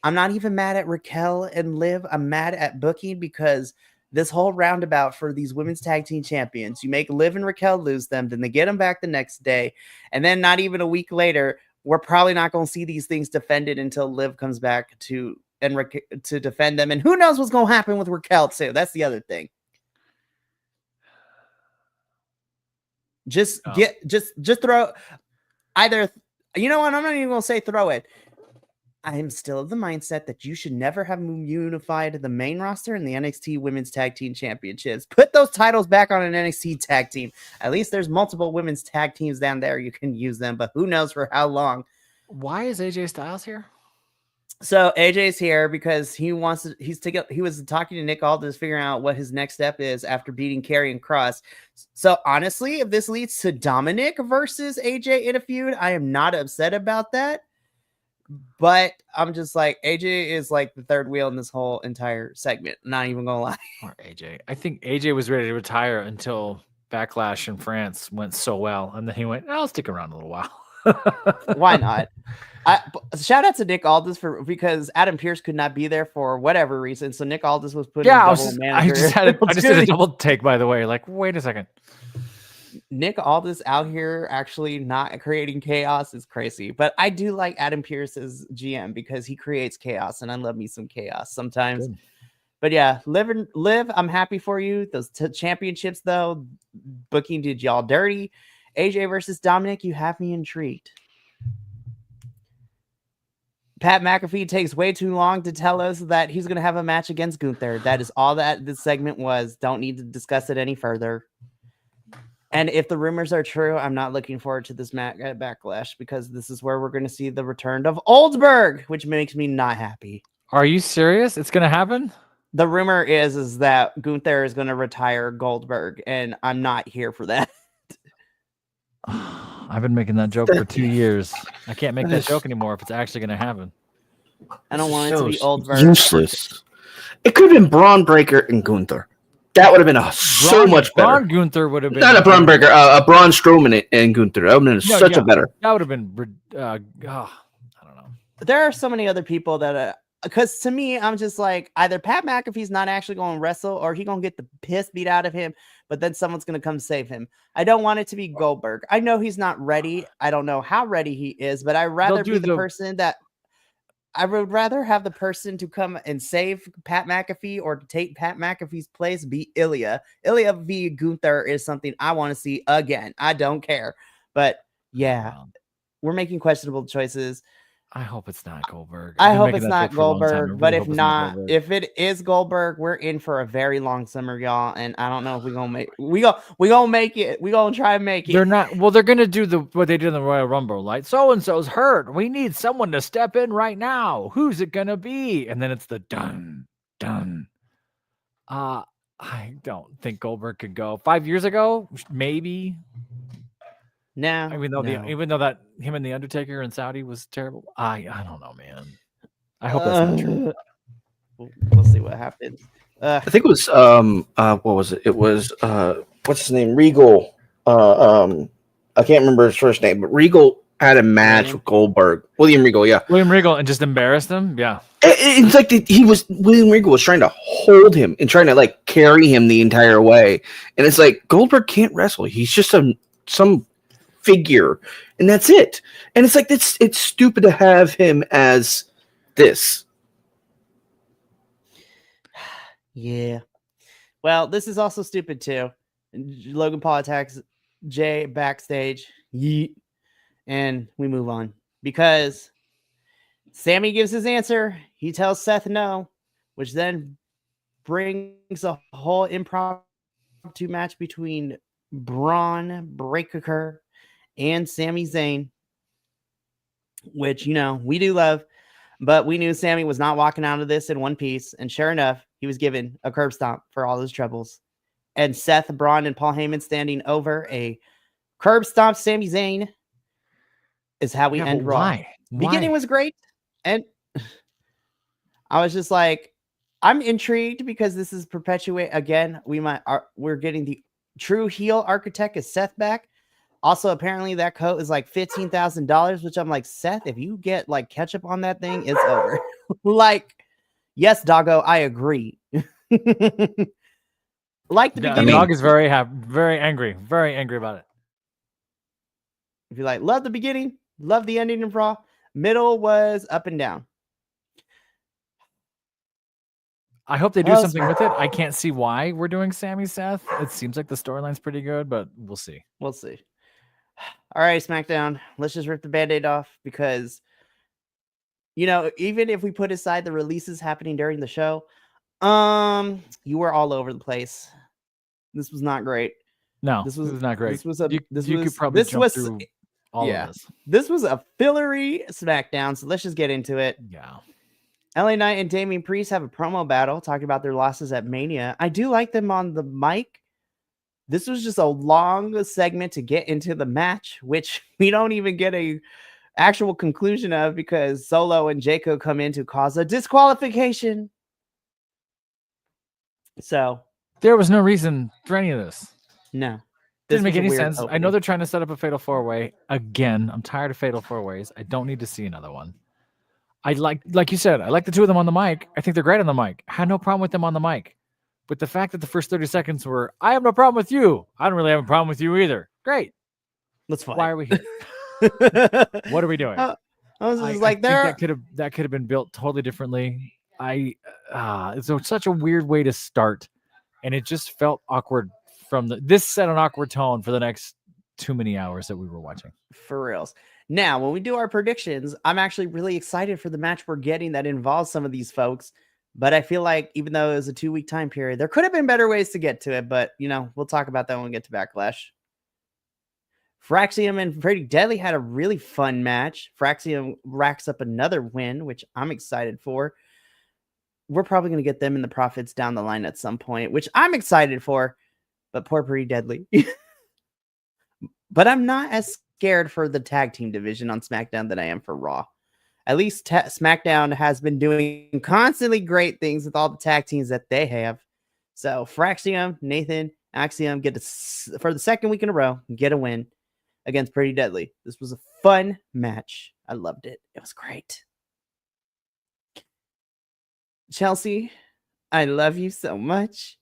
I'm not even mad at Raquel and Liv. I'm mad at booking because this whole roundabout for these women's tag team champions, you make Liv and Raquel lose them, then they get them back the next day. And then not even a week later, we're probably not going to see these things defended until Liv comes back to defend them. And who knows what's going to happen with Raquel too. That's the other thing. Just throw either, you know what? I'm not even going to say throw it. I am still of the mindset that you should never have unified the main roster and the NXT Women's Tag Team Championships. Put those titles back on an NXT tag team. At least there's multiple women's tag teams down there. You can use them, but who knows for how long. Why is AJ Styles here? So AJ's here because he was talking to Nick Aldis, figuring out what his next step is after beating Karrion Kross. So honestly, if this leads to Dominic versus AJ in a feud, I am not upset about that. But I'm just like, AJ is like the third wheel in this whole entire segment. Not even gonna lie. Or AJ. I think AJ was ready to retire until Backlash in France went so well. And then he went, I'll stick around a little while. Why not? Shout out to Nick Aldis because Adam Pearce could not be there for whatever reason. So Nick Aldis was put I in just did a double take, by the way. Like, wait a second. Nick Aldis out here actually not creating chaos is crazy. But I do like Adam Pearce's GM because he creates chaos, and I love me some chaos sometimes. Good. But yeah, Liv, I'm happy for you. Those championships, though, booking did y'all dirty. AJ versus Dominic, you have me intrigued. Pat McAfee takes way too long to tell us that he's going to have a match against Gunther. That is all that this segment was. Don't need to discuss it any further. And if the rumors are true, I'm not looking forward to this backlash because this is where we're going to see the return of Oldberg, which makes me not happy. Are you serious? It's going to happen? The rumor is that Gunther is going to retire Goldberg, and I'm not here for that. I've been making that joke for 2 years. I can't make that joke anymore if it's actually going to happen. I don't want it to be Oldberg. Useless. It could have been Braun Breaker and Gunther. That would have been so much better. Braun Gunther would have been not a Braun Breaker, a Braun Strowman and Gunther. That would have been a better. That would have been. I don't know. There are so many other people that, because to me, I'm just like either Pat McAfee's not actually going to wrestle or he's going to get the piss beat out of him, but then someone's going to come save him. I don't want it to be Goldberg. I know he's not ready. I don't know how ready he is, but I'd rather be the person that. I would rather have the person to come and save Pat McAfee or to take Pat McAfee's place be Ilya. Ilya v. Gunther is something I want to see again. I don't care. But yeah, we're making questionable choices. I hope it's not Goldberg. I hope it's not Goldberg. But if not, if it is Goldberg, we're in for a very long summer, y'all. And I don't know if we're gonna make we gonna make it. We're gonna try and make it. They're not they're gonna do what they did in the Royal Rumble, like so and so's hurt. We need someone to step in right now. Who's it gonna be? And then it's the done. I don't think Goldberg could go. 5 years ago, maybe. No, even though that him and the Undertaker in Saudi was terrible. I don't know, man. I hope that's not true. We'll see what happens. I think it was what was it? It was what's his name? Regal. I can't remember his first name, but Regal had a match with Goldberg. William Regal, yeah. William Regal, and just embarrassed him. Yeah. It's like William Regal was trying to hold him and trying to like carry him the entire way, and it's like Goldberg can't wrestle. He's just some figure, and that's it. And it's like it's stupid to have him as this. Yeah. Well, this is also stupid too. Logan Paul attacks Jay backstage. Yeet. And we move on because Sammy gives his answer. He tells Seth no, which then brings a whole impromptu match between Braun Breaker and Sami Zayn, which, we do love, but we knew Sammy was not walking out of this in one piece. And sure enough, he was given a curb stomp for all his troubles. And Seth, Braun, and Paul Heyman standing over a curb stomp Sami Zayn is how we end Raw. Why? Beginning was great. And I was just like, I'm intrigued because this is perpetuate again. We're getting the true heel architect as Seth back. Also, apparently that coat is like $15,000, which I'm like, Seth, if you get like ketchup on that thing, it's over. Like, yes, doggo, I agree. Like the beginning. Dog is very angry about it. If you like, love the beginning, love the ending of Raw. Middle was up and down. I hope they do something with it. I can't see why we're doing Sammy Seth. It seems like the storyline's pretty good, but we'll see. We'll see. All right, SmackDown. Let's just rip the Band-Aid off because, even if we put aside the releases happening during the show, you were all over the place. This was not great. No, this was not great. You could probably jump through all of this. This was a fillery SmackDown, so let's just get into it. Yeah. LA Knight and Damian Priest have a promo battle talking about their losses at Mania. I do like them on the mic. This was just a long segment to get into the match, which we don't even get a actual conclusion of because Solo and Jacob come in to cause a disqualification. So there was no reason for any of this. No. Didn't make any sense. Opening. I know they're trying to set up a fatal 4-way. Again, I'm tired of fatal 4-ways. I don't need to see another one. I like you said, I like the two of them on the mic. I think they're great on the mic. I had no problem with them on the mic. But the fact that the first 30 seconds were, I have no problem with you. I don't really have a problem with you either. Great. Let's fight. Why are we here? What are we doing? I was just like, that could have been built totally differently. It's such a weird way to start. And it just felt awkward this set an awkward tone for the next too many hours that we were watching. For reals. Now, when we do our predictions, I'm actually really excited for the match we're getting that involves some of these folks. But I feel like even though it was a 2-week time period, there could have been better ways to get to it. But, we'll talk about that when we get to Backlash. Fraxium and Pretty Deadly had a really fun match. Fraxium racks up another win, which I'm excited for. We're probably going to get them in the profits down the line at some point, which I'm excited for. But poor Pretty Deadly. But I'm not as scared for the tag team division on SmackDown than I am for Raw. At least SmackDown has been doing constantly great things with all the tag teams that they have. So Fraxium, Nathan, Axiom get for the second week in a row, get a win against Pretty Deadly. This was a fun match. I loved it. It was great. Chelsea, I love you so much.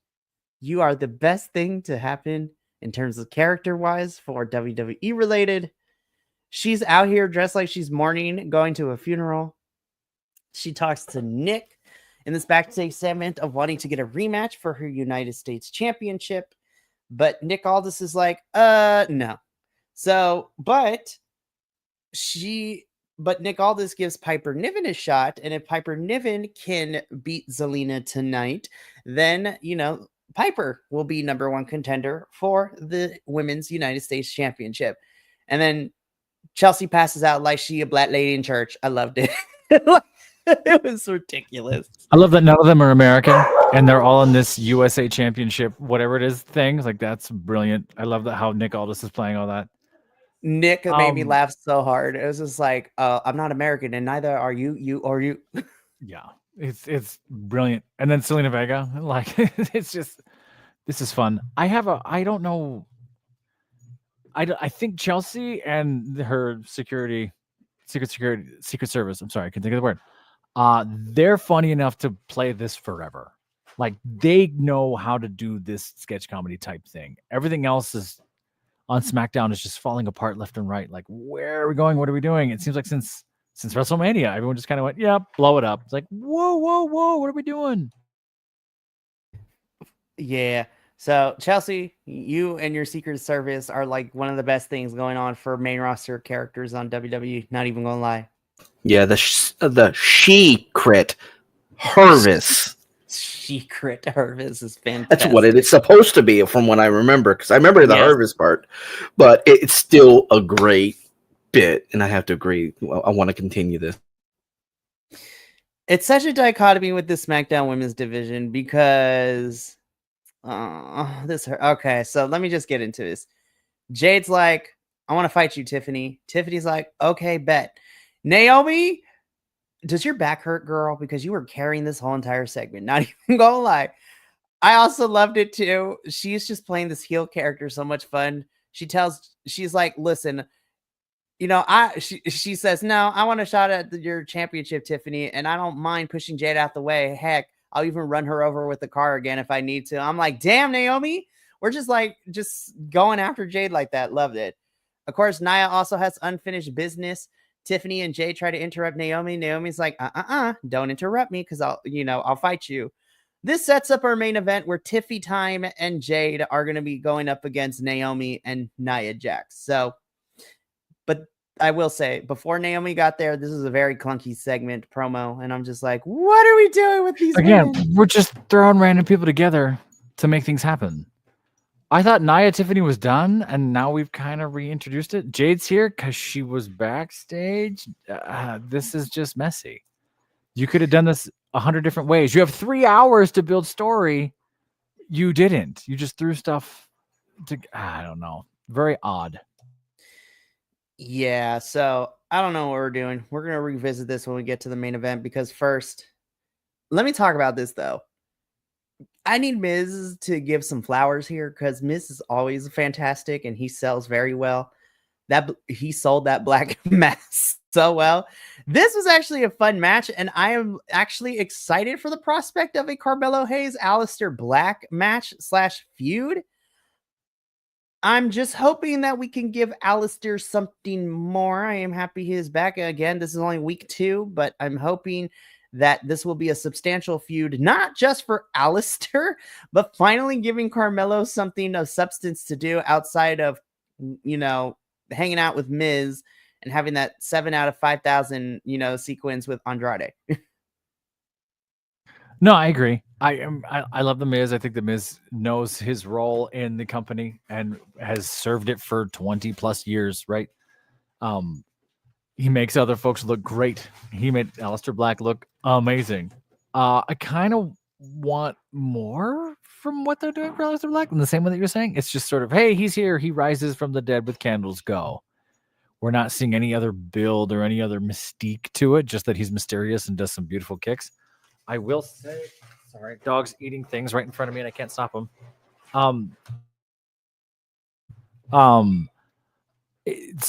You are the best thing to happen in terms of character-wise for WWE related. She's out here dressed like she's mourning, going to a funeral. She talks to Nick in this backstage segment of wanting to get a rematch for her United States Championship. But Nick Aldis is like, no. So, but Nick Aldis gives Piper Niven a shot. And if Piper Niven can beat Zelina tonight, then, Piper will be number one contender for the Women's United States Championship. And then Chelsea passes out like she a black lady in church. I loved it. It was ridiculous. I love that none of them are American and they're all in this USA Championship, whatever it is, thing. Like, that's brilliant. I love that how Nick Aldis is playing all that. Nick made me laugh so hard. It was just like, I'm not American and neither are you or you. Yeah. It's brilliant. And then Selena Vega, like, it's just, this is fun. I don't know. I think Chelsea and her secret service. I'm sorry, I can't think of the word. They're funny enough to play this forever. Like, they know how to do this sketch comedy type thing. Everything else is on SmackDown is just falling apart left and right. Like, where are we going? What are we doing? It seems like since WrestleMania, everyone just kind of went, yeah, blow it up. It's like, whoa, what are we doing? Yeah. So, Chelsea, you and your Secret Service are like one of the best things going on for main roster characters on WWE. Not even gonna lie. Yeah, the she crit Hervis. Secret Hervis is fantastic. That's what it is supposed to be, from what I remember. Because I remember the Yes. Hervis part, but it's still a great bit, and I have to agree. I want to continue this. It's such a dichotomy with the SmackDown Women's Division because okay, so let me just get into this. Jade's like, I want to fight you, Tiffany. Tiffany's like, okay, bet. Naomi, does your back hurt, girl? Because you were carrying this whole entire segment. Not even gonna lie. I also loved it too. She's just playing this heel character so much fun. She's like, listen, she says, no, I want a shot at your championship, Tiffany, and I don't mind pushing Jade out the way. Heck, I'll even run her over with the car again if I need to. I'm like, damn, Naomi, we're just going after Jade like that. Loved it. Of course, Nia also has unfinished business. Tiffany and Jade try to interrupt Naomi. Naomi's like, don't interrupt me because I'll fight you. This sets up our main event where Tiffy Time and Jade are going to be going up against Naomi and Nia Jax. So, but I will say, before Naomi got there, this is a very clunky segment promo, and I'm just like, what are we doing with these women? We're just throwing random people together to make things happen. I thought Nia Tiffany was done, and now we've kind of reintroduced it. Jade's here because she was backstage. This is just messy. You could have done this 100 different ways. You have 3 hours to build story. You didn't. You just threw stuff to, I don't know. Very odd. Yeah, so I don't know what we're doing. We're going to revisit this when we get to the main event because first, let me talk about this though. I need Miz to give some flowers here because Miz is always fantastic and he sells very well. He sold that black mask so well. This was actually a fun match, and I am actually excited for the prospect of a Carmelo Hayes Aleister Black match / feud. I'm just hoping that we can give Aleister something more. I am happy he is back again. This is only week 2, but I'm hoping that this will be a substantial feud, not just for Aleister, but finally giving Carmelo something of substance to do outside of, hanging out with Miz and having that 7 out of 5,000, sequence with Andrade. No, I agree. I love the Miz. I think the Miz knows his role in the company and has served it for 20 plus years, right? He makes other folks look great. He made Aleister Black look amazing. I kind of want more from what they're doing for Aleister Black in the same way that you're saying. It's just sort of, hey, he's here. He rises from the dead with candles. Go. We're not seeing any other build or any other mystique to it, just that he's mysterious and does some beautiful kicks. I will say, sorry, dog's eating things right in front of me and I can't stop them. Some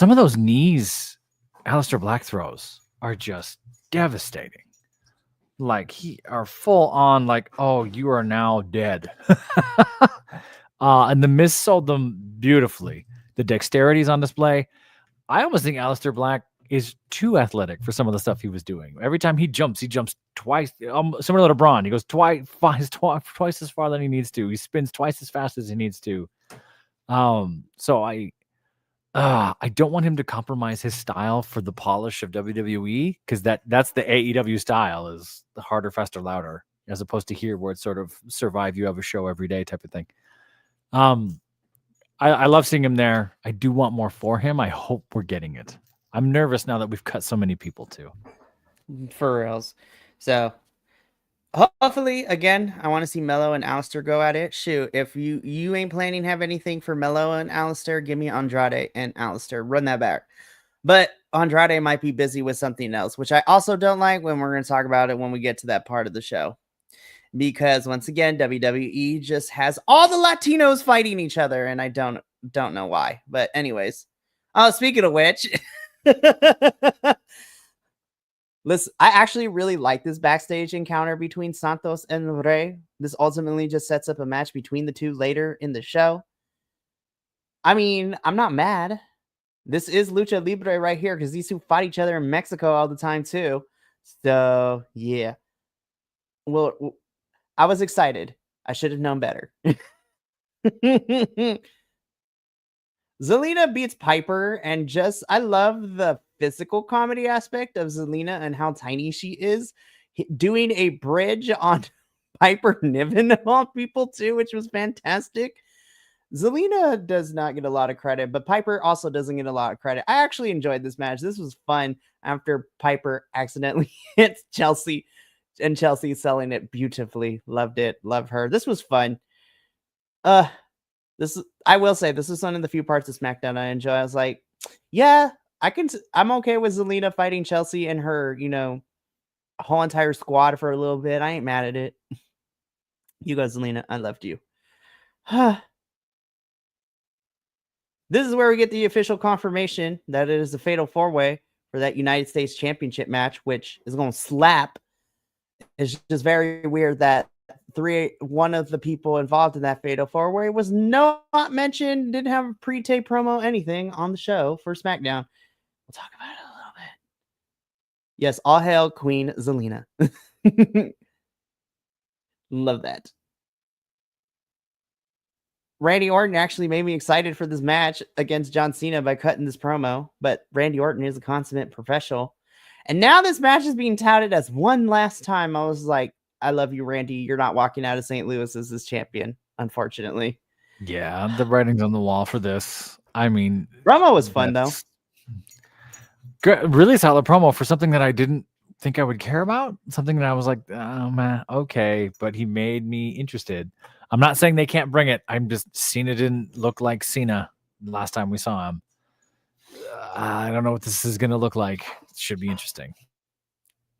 of those knees Aleister Black throws are just devastating. Like, he are full on like, oh, you are now dead. And the Miz sold them beautifully. The dexterity is on display. I almost think Aleister Black is too athletic for some of the stuff he was doing. Every time he jumps twice, similar to Braun. He goes twice as far than he needs to. He spins twice as fast as he needs to. So I don't want him to compromise his style for the polish of WWE, because that's the AEW style, is the harder, faster, louder, as opposed to here where it's sort of survive, you have a show every day type of thing. I love seeing him there. I do want more for him. I hope we're getting it. I'm nervous now that we've cut so many people too. For reals. So hopefully, again, I want to see Mello and Aleister go at it. Shoot, if you ain't planning to have anything for Mello and Aleister, give me Andrade and Aleister. Run that back. But Andrade might be busy with something else, which I also don't like when we're going to talk about it when we get to that part of the show. Because once again, WWE just has all the Latinos fighting each other, and I don't know why. But anyways, speaking of which, listen, I actually really like this backstage encounter between Santos and Rey. This ultimately just sets up a match between the two later in the show. I mean, I'm not mad. This is Lucha Libre right here, because these two fight each other in Mexico all the time too. So yeah. Well, I was excited. I should have known better. Zelina beats Piper, and I love the physical comedy aspect of Zelina and how tiny she is, doing a bridge on Piper Niven of all people too, which was fantastic. Zelina does not get a lot of credit, but Piper also doesn't get a lot of credit. I actually enjoyed this match. This was fun after Piper accidentally hits Chelsea, and Chelsea selling it beautifully. Loved it. Love her. This was fun. I will say this is one of the few parts of SmackDown I enjoy. I was like, yeah, I'm okay with Zelina fighting Chelsea and her, whole entire squad for a little bit. I ain't mad at it. You go, Zelina. I loved you. This is where we get the official confirmation that it is a fatal 4-way for that United States Championship match, which is going to slap. It's just very weird that one of the people involved in that fatal 4-way was not mentioned, didn't have a pre-tape promo, anything on the show for SmackDown. We'll talk about it a little bit. Yes, all hail Queen Zelina. Love that. Randy Orton actually made me excited for this match against John Cena by cutting this promo, but Randy Orton is a consummate professional. And now this match is being touted as one last time. I was like, I love you, Randy. You're not walking out of St. Louis as this champion, unfortunately. Yeah, the writing's on the wall for this. I mean, promo was fun, though. Really solid promo for something that I didn't think I would care about. Something that I was like, oh, man, okay. But he made me interested. I'm not saying they can't bring it. I'm just, Cena didn't look like Cena last time we saw him. I don't know what this is going to look like. It should be interesting.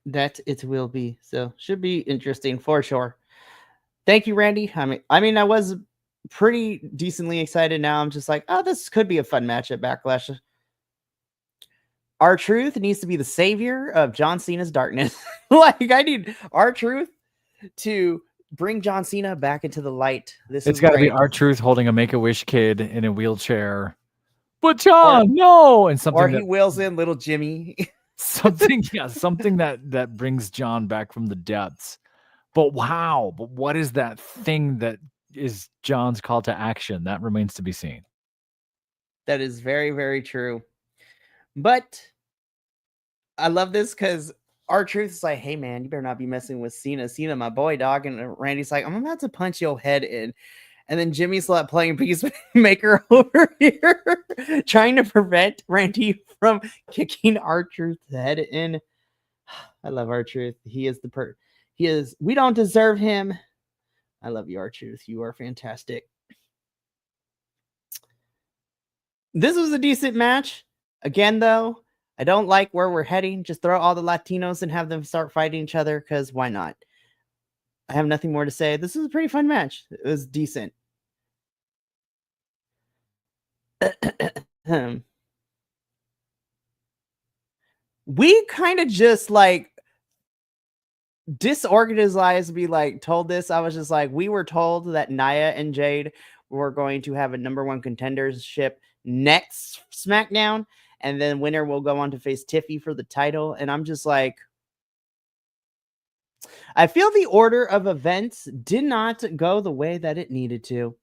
That it will be. So should be interesting for sure. Thank you, Randy. I mean, I was pretty decently excited. Now I'm just like, oh, this could be a fun match at Backlash. R-Truth needs to be the savior of John Cena's darkness. Like, I need R-Truth to bring John Cena back into the light. It's got to be R-Truth holding a Make-A-Wish kid in a wheelchair. But John, no, and something. Or he wheels in little Jimmy. something that brings John back from the depths. But wow, but what is that thing that is John's call to action? That remains to be seen. That is very, very true. But I love this because R-Truth is like, hey man, you better not be messing with Cena. Cena, my boy, dog. And Randy's like, I'm about to punch your head in. And then Jimmy's playing Peacemaker over here, trying to prevent Randy from kicking R-Truth's head in. I love R-Truth. He is we don't deserve him. I love you, R-Truth. You are fantastic. This was a decent match. Again, though, I don't like where we're heading. Just throw all the Latinos and have them start fighting each other, because why not? I have nothing more to say. This is a pretty fun match. It was decent. We kind of just disorganized, told this. I was just like, we were told that Nia and Jade were going to have a #1 contendership next SmackDown, and then winner will go on to face Tiffy for the title. And I'm just like, I feel the order of events did not go the way that it needed to.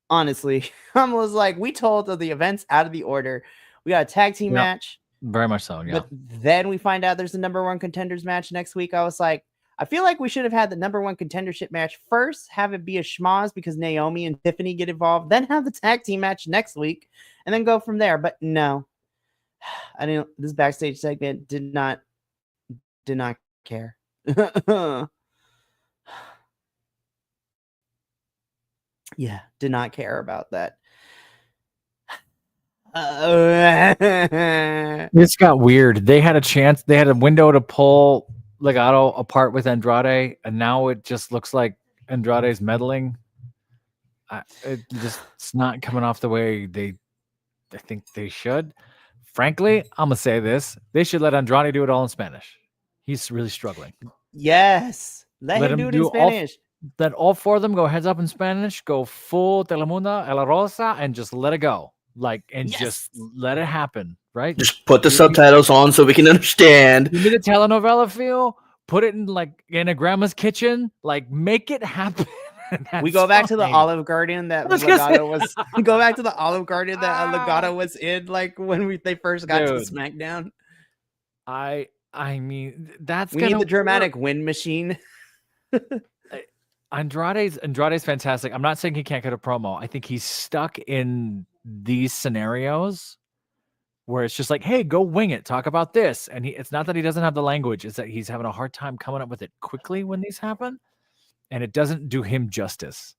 Honestly, I was like, we told the events out of the order. We got a tag team match. Very much so, yeah. But then we find out there's a #1 contenders match next week. I was like, I feel like we should have had the #1 contendership match first, have it be a schmoz because Naomi and Tiffany get involved, then have the tag team match next week, and then go from there. But no, I didn't. This backstage segment did not care. Yeah, did not care about that. This got weird. They had a chance. They had a window to pull Legado apart with Andrade, and now it just looks like Andrade's meddling. It's not coming off the way I think they should. Frankly, I'm gonna say this: they should let Andrade do it all in Spanish. He's really struggling. Yes, let him do it in Spanish. Let all four of them go heads up in Spanish, go full Telemundo, El Rosa, and just let it go. Just let it happen, right? Just put the subtitles on so we can understand. Give me the telenovela feel. Put it in a grandma's kitchen. Make it happen. We go back to the fine. Olive Garden that I was gonna say- Legato was. Go back to the Olive Garden that Legato was in, like when they first got to Dude. SmackDown. I mean, that's We gonna need the work. dramatic wind machine. Andrade's fantastic. I'm not saying he can't get a promo. I think he's stuck in these scenarios where it's just like, hey, go wing it. Talk about this. And it's not that he doesn't have the language, it's that he's having a hard time coming up with it quickly when these happen. And it doesn't do him justice.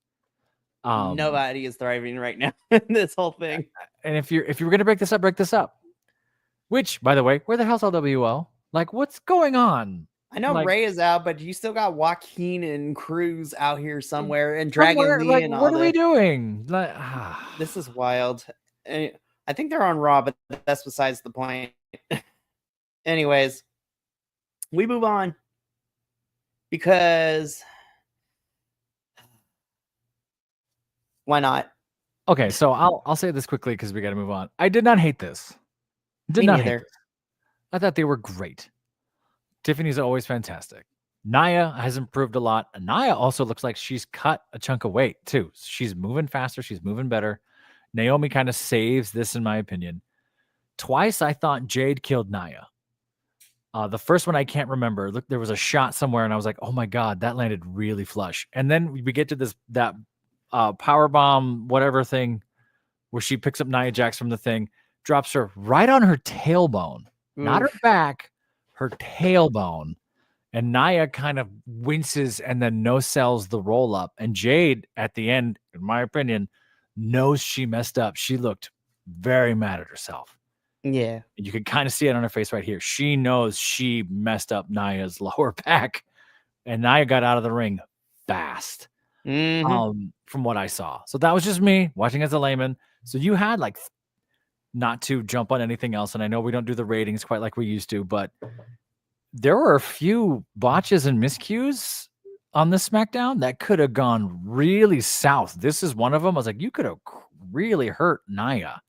Nobody is thriving right now in this whole thing. And if you're gonna break this up. Which, by the way, where the hell's LWO? Like, what's going on? I know Like- Ray is out, but you still got Joaquin and Cruz out here somewhere, and Dragon Somewhere, Lee like, and all what are we that. doing? Like, This is wild. I think they're on Raw, but that's besides the point. Anyways, we move on because why not? Okay, so I'll say this quickly because we got to move on. I did not hate this. Did Me not hate neither. this. I thought they were great. Tiffany's always fantastic. Naya has improved a lot. And Naya also looks like she's cut a chunk of weight too. She's moving faster. She's moving better. Naomi kind of saves this, in my opinion. Twice I thought Jade killed Naya. The first one I can't remember. Look, there was a shot somewhere, and I was like, "Oh my god, that landed really flush." And then we get to that power bomb, whatever thing, where she picks up Nia Jax from the thing, drops her right on her tailbone, not her Oof. back, her tailbone. And Nia kind of winces and then no-sells the roll-up. And Jade, at the end, in my opinion, knows she messed up. She looked very mad at herself. Yeah. You can kind of see it on her face right here. She knows she messed up Nia's lower back. And Nia got out of the ring fast. Mhm. From what I saw. So that was just me watching as a layman. So you had like, not to jump on anything else, and I know we don't do the ratings quite like we used to, but there were a few botches and miscues on this SmackDown that could have gone really south. This is one of them. I was like, you could have really hurt Nia.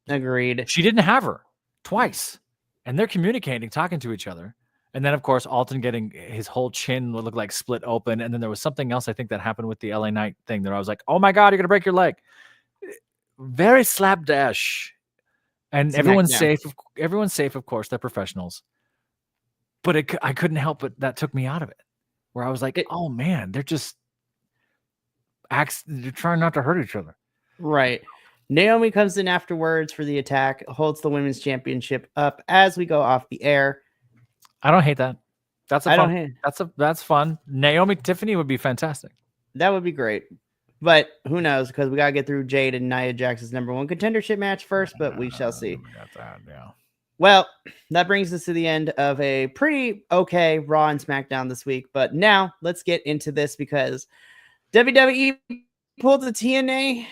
Agreed. She didn't have her twice, and they're communicating, talking to each other. And then, of course, Alton getting his whole chin would look like split open. And then there was something else I think that happened with the LA Knight thing that I was like, oh my God, you're going to break your leg. Very slapdash. And everyone's safe. Everyone's safe, of course. They're professionals. But I couldn't help it. That took me out of it. Where I was like, oh man, they're trying not to hurt each other. Right. Naomi comes in afterwards for the attack, holds the women's championship up as we go off the air. I don't hate that. That's fun. Naomi Tiffany would be fantastic. That would be great. But who knows? Because we gotta get through Jade and Nia Jax's #1 contendership match first, but we shall see. Yeah. Well, that brings us to the end of a pretty okay Raw and SmackDown this week. But now let's get into this because WWE pulled the TNA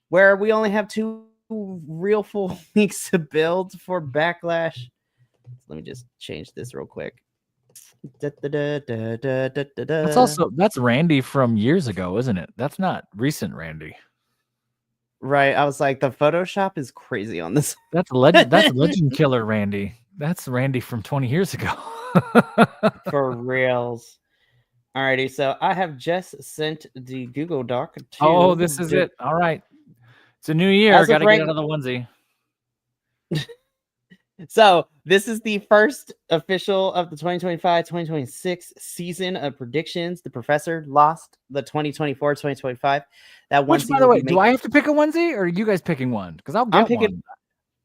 where we only have 2 real full weeks to build for Backlash. Let me just change this real quick. That's Randy from years ago, isn't it? That's not recent Randy. Right. I was like, the Photoshop is crazy on this. That's Legend Killer Randy. That's Randy from 20 years ago. For reals. Alrighty, so I have just sent the Google Doc to. Oh, this is it. All right. It's a new year. Got to get out of the onesie. So this is the first official of the 2025-2026 season of predictions. The professor lost the 2024-2025. That one. Which, by the way, do I have to pick a onesie, or are you guys picking one? Because I'm picking one.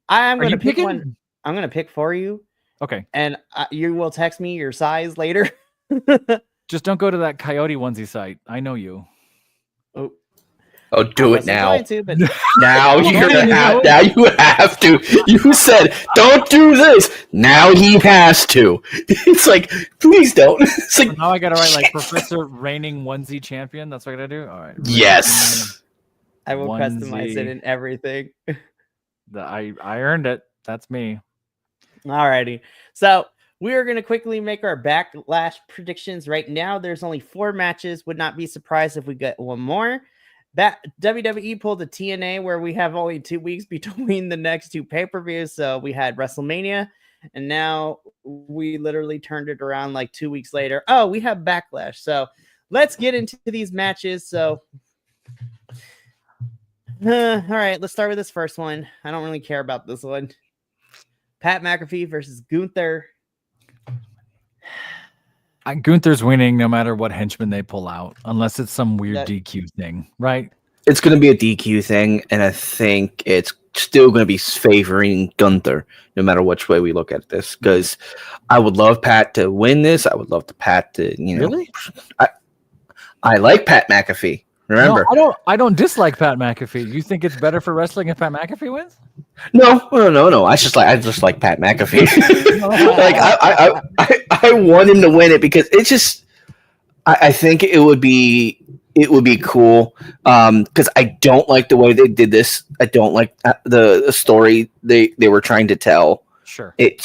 I'm going to pick one. I'm going to pick for you. Okay. And you will text me your size later. Just don't go to that Coyote onesie site. I know you. Oh, do it now. But... Now you have to. You said, don't do this. Now he has to. It's like, please don't. It's like, now I got to write like Professor Reigning Onesie Champion. That's what I got to do? All right. Yes. I will customize it and everything. I earned it. That's me. Alrighty. So we are going to quickly make our Backlash predictions right now. There's only 4 matches. Would not be surprised if we get one more. WWE pulled the TNA where we have only 2 weeks between the next 2 pay-per-views. So we had WrestleMania, and now we literally turned it around like 2 weeks later. Oh, we have Backlash. So let's get into these matches. So, all right, let's start with this first one. I don't really care about this one. Pat McAfee versus Gunther. Gunther's winning no matter what henchman they pull out, unless it's some weird DQ thing, right? It's going to be a DQ thing, and I think it's still going to be favoring Gunther, no matter which way we look at this. Because I would love Pat to win this. I would love Pat to, Really? I like Pat McAfee. Remember, no, I don't dislike Pat McAfee. You think it's better for wrestling if Pat McAfee wins? No. I just like Pat McAfee. Like I want him to win it because it's just. I think it would be cool because I don't like the way they did this. I don't like the story they were trying to tell. Sure, it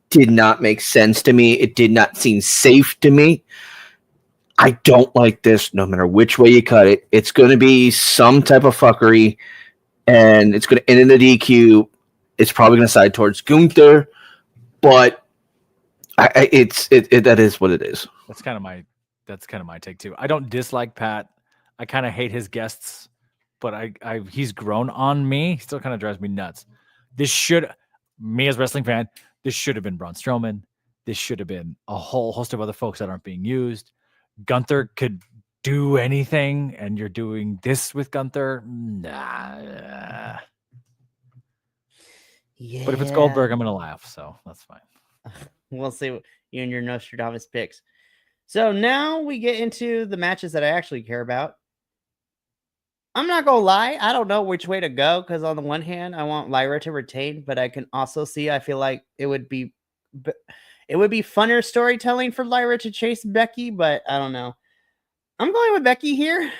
did not make sense to me. It did not seem safe to me. I don't like this. No matter which way you cut it, it's going to be some type of fuckery, and it's going to end in the DQ. It's probably going to side towards Gunther, but that is what it is. That's kind of my take too. I don't dislike Pat. I kind of hate his guests, but he's grown on me. He still kind of drives me nuts. Me as a wrestling fan, this should have been Braun Strowman. This should have been a whole host of other folks that aren't being used. Gunther could do anything, and you're doing this with Gunther. Nah. Yeah. But if it's Goldberg, I'm going to laugh, so that's fine. We'll see what you and your Nostradamus picks. So now we get into the matches that I actually care about. I'm not going to lie. I don't know which way to go because on the one hand, I want Lyra to retain, but I can also see I feel like it would be funner storytelling for Lyra to chase Becky, but I don't know. I'm going with Becky here.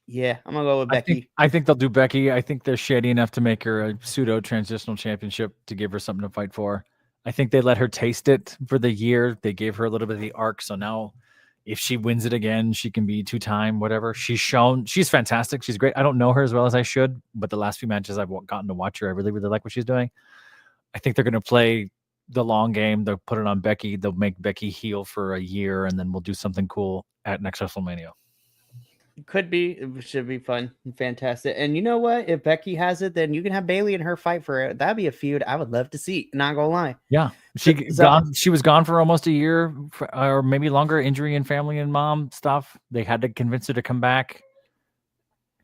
Yeah, I'm going to go with Becky. I think they'll do Becky. I think they're shady enough to make her a pseudo transitional championship to give her something to fight for. I think they let her taste it for the year. They gave her a little bit of the arc. So now if she wins it again, she can be 2-time, whatever. She's fantastic. She's great. I don't know her as well as I should, but the last few matches I've gotten to watch her, I really, really like what she's doing. I think they're going to play the long game. They'll put it on Becky. They'll make Becky heel for a year, and then we'll do something cool at next WrestleMania. Could be. It should be fun and fantastic. And you know what? If Becky has it, then you can have Bayley and her fight for it. That'd be a feud I would love to see. Not gonna lie. Yeah, she was gone for almost a year, or maybe longer. Injury and family and mom stuff. They had to convince her to come back.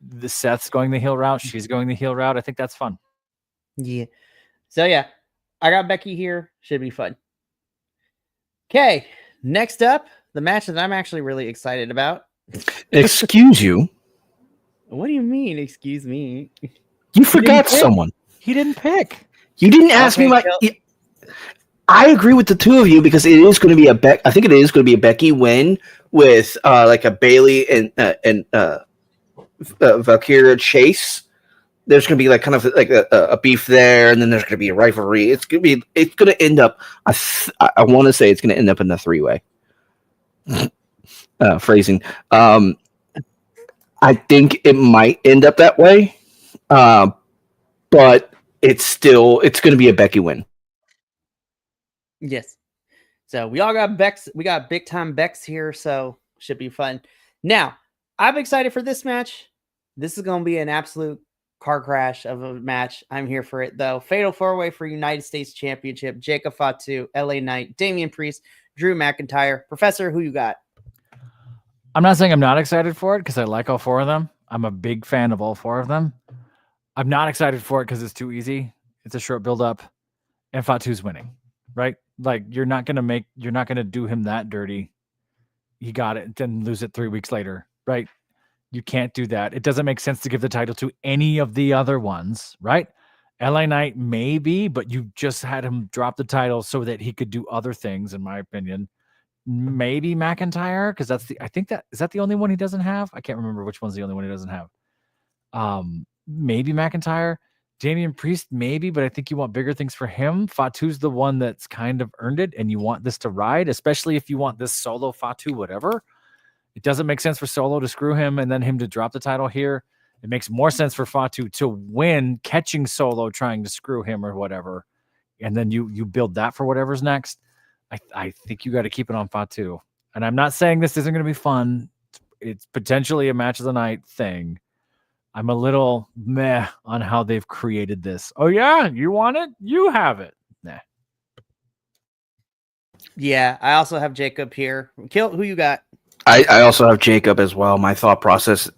The Seth's going the heel route. She's going the heel route. I think that's fun. Yeah. So yeah, I got Becky here. Should be fun. Okay. Next up, the match that I'm actually really excited about. Excuse you. What do you mean? Excuse me. You forgot someone. He didn't pick. You didn't ask me my. I agree with the two of you because it is going to be I think it is going to be a Becky win with like a Bayley and Valkyria chase. There's going to be like kind of like a beef there, and then there's going to be a rivalry. It's going to end up. I want to say it's going to end up in a 3-way. Phrasing. I think it might end up that way, but it's going to be a Becky win. Yes. So we all got Bex. We got big time Bex here, so should be fun. Now, I'm excited for this match. This is going to be an absolute car crash of a match. I'm here for it, though. Fatal 4-way for United States Championship. Jacob Fatu, LA Knight, Damian Priest, Drew McIntyre. Professor, who you got? I'm not saying I'm not excited for it because I like all four of them. I'm a big fan of all four of them. I'm not excited for it because it's too easy. It's a short build-up, and Fatu's winning, right? Like you're not gonna do him that dirty. He got it, then lose it 3 weeks later, right? You can't do that. It doesn't make sense to give the title to any of the other ones, right? LA Knight maybe, but you just had him drop the title so that he could do other things, in my opinion. Maybe McIntyre, because is that the only one he doesn't have? I can't remember which one's the only one he doesn't have. Maybe McIntyre. Damian Priest, maybe, but I think you want bigger things for him. Fatu's the one that's kind of earned it, and you want this to ride, especially if you want this solo Fatu, whatever. It doesn't make sense for Solo to screw him and then him to drop the title here. It makes more sense for Fatu to win, catching Solo, trying to screw him or whatever, and then you build that for whatever's next. I think you got to keep it on Fatu. and I'm not saying this isn't going to be fun. It's potentially a match of the night thing. I'm a little meh on how they've created this. Oh yeah, you want it? You have it. Nah. Yeah, I also have Jacob here. Kilt, who you got? I also have Jacob as well. My thought process,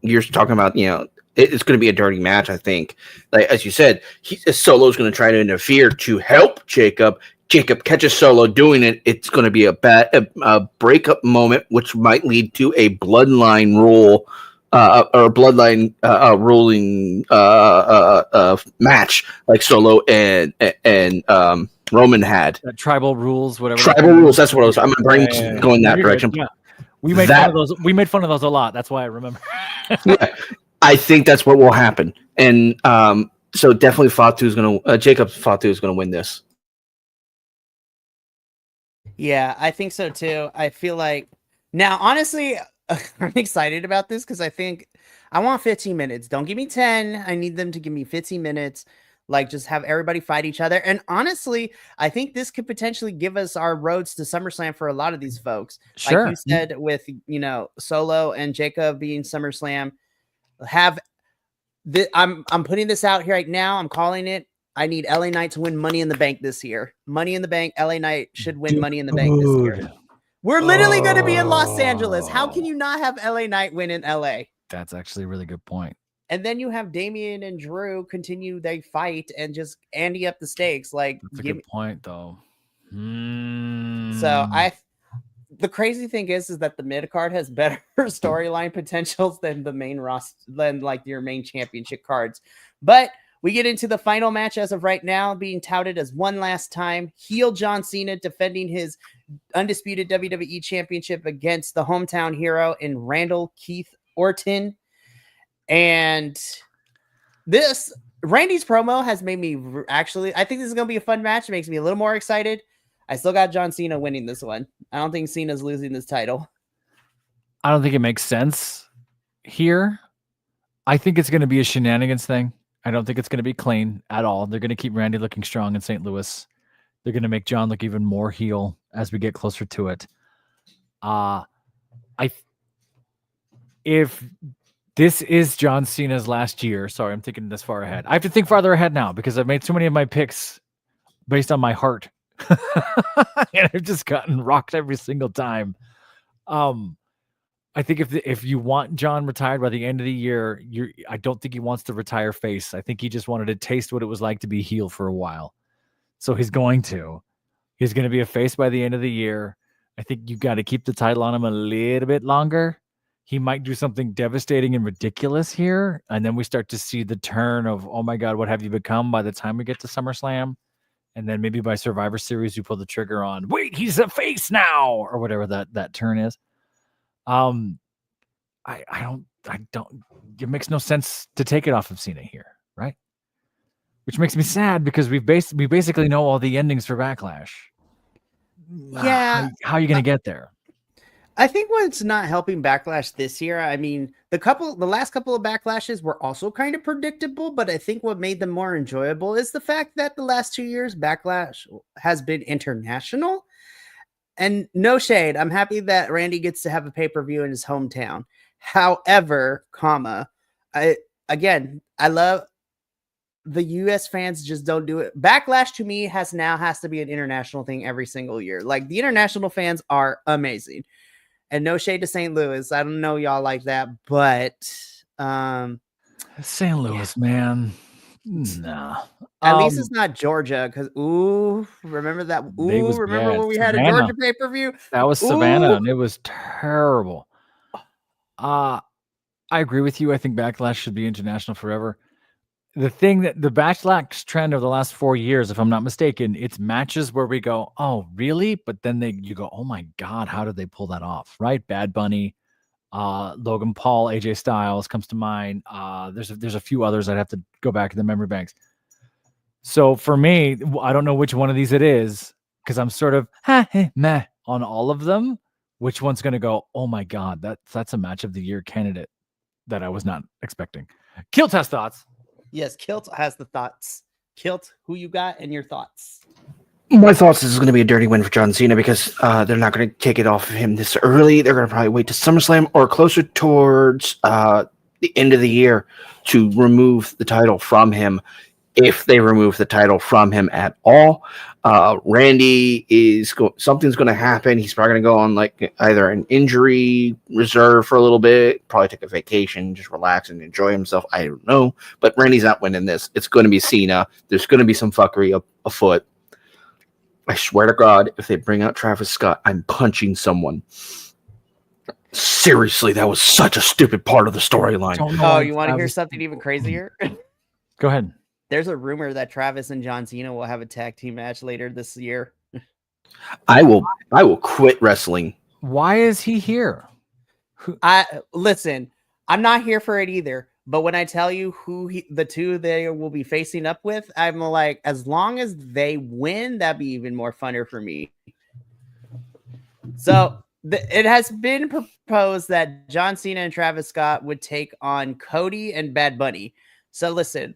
you're talking about, it's going to be a dirty match, I think. Like, as you said, Solo's going to try to interfere to help Jacob. Jacob catches Solo doing it. It's going to be a breakup moment, which might lead to a bloodline rule or bloodline ruling match like Solo and Roman had. Tribal rules, whatever. Tribal rules. That's what I was. I'm going that direction. Yeah. We made fun of those. We made fun of those a lot. That's why I remember. Yeah, I think that's what will happen, and so definitely Jacob Fatu is gonna win this. Yeah, I think so too. I feel like now, honestly, I'm excited about this because I think I want 15 minutes. Don't give me 10. I need them to give me 15 minutes. Like, just have everybody fight each other. And honestly, I think this could potentially give us our roads to SummerSlam for a lot of these folks. Sure. Like you said, with, Solo and Jacob being SummerSlam, I'm putting this out here right now. I'm calling it. I need LA Knight to win Money in the Bank this year. Money in the Bank. LA Knight should win Money in the Bank this year. We're literally going to be in Los Angeles. How can you not have LA Knight win in LA? That's actually a really good point. And then you have Damian and Drew continue they fight and just ante up the stakes. Like, that's a good point, though. So the crazy thing is that the mid card has better storyline potentials than the main roster, than like your main championship cards. But we get into the final match as of right now, being touted as one last time. Heel John Cena defending his undisputed WWE championship against the hometown hero in Randall Keith Orton. And Randy's promo has made me I think this is going to be a fun match. It makes me a little more excited. I still got John Cena winning this one. I don't think Cena's losing this title. I don't think it makes sense here. I think it's going to be a shenanigans thing. I don't think it's going to be clean at all. They're going to keep Randy looking strong in St. Louis. They're going to make John look even more heel as we get closer to it. If this is John Cena's last year, sorry, I'm thinking this far ahead. I have to think farther ahead now because I've made too many of my picks based on my heart. And I've just gotten rocked every single time. I think if you want John retired by the end of the year, I don't think he wants to retire face. I think he just wanted to taste what it was like to be heel for a while. So he's going to be a face by the end of the year. I think you got to keep the title on him a little bit longer. He might do something devastating and ridiculous here. And then we start to see the turn of, oh my God, what have you become by the time we get to SummerSlam? And then maybe by Survivor Series, you pull the trigger on, wait, he's a face now, or whatever that turn is. I don't, it makes no sense to take it off of Cena here, right? Which makes me sad because we basically know all the endings for Backlash. Yeah. How are you going to get there? I think what's not helping Backlash this year, I mean, the last couple of Backlashes were also kind of predictable, but I think what made them more enjoyable is the fact that the last 2 years Backlash has been international. And no shade, I'm happy that Randy gets to have a pay-per-view in his hometown. However, I love the US fans just don't do it. Backlash to me has to be an international thing every single year. Like, the international fans are amazing. And no shade to St. Louis. I don't know y'all like that, but St. Louis, man. Nah. At least it's not Georgia, because remember that? Remember when we had a Georgia pay-per-view? That was Savannah, and it was terrible. I agree with you. I think Backlash should be international forever. The thing that the Backlash trend of the last 4 years, if I'm not mistaken, it's matches where we go, oh, really? But then you go, oh my God, how did they pull that off? Right? Bad Bunny, Logan Paul, AJ Styles comes to mind. There's a few others I'd have to go back in the memory banks. So for me, I don't know which one of these it is because I'm sort of meh on all of them. Which one's going to go, oh my God, that's a match of the year candidate that I was not expecting. Kilt has thoughts. Yes, Kilt has the thoughts. Kilt, who you got and your thoughts? My thoughts is going to be a dirty win for John Cena because they're not going to take it off of him this early. They're going to probably wait to SummerSlam or closer towards the end of the year to remove the title from him, if they remove the title from him at all. Randy something's going to happen. He's probably going to go on like either an injury reserve for a little bit, probably take a vacation, just relax and enjoy himself. I don't know, but Randy's not winning this. It's going to be Cena. There's going to be some fuckery afoot. I swear to God, if they bring out Travis Scott, I'm punching someone. Seriously, that was such a stupid part of the storyline. Oh, you want to hear something even crazier? Go ahead. There's a rumor that Travis and John Cena will have a tag team match later this year. I will quit wrestling. Why is he here? Listen, I'm not here for it either. But when I tell you the two they will be facing up with, I'm like, as long as they win, that'd be even more funner for me. So it has been proposed that John Cena and Travis Scott would take on Cody and Bad Bunny. So listen,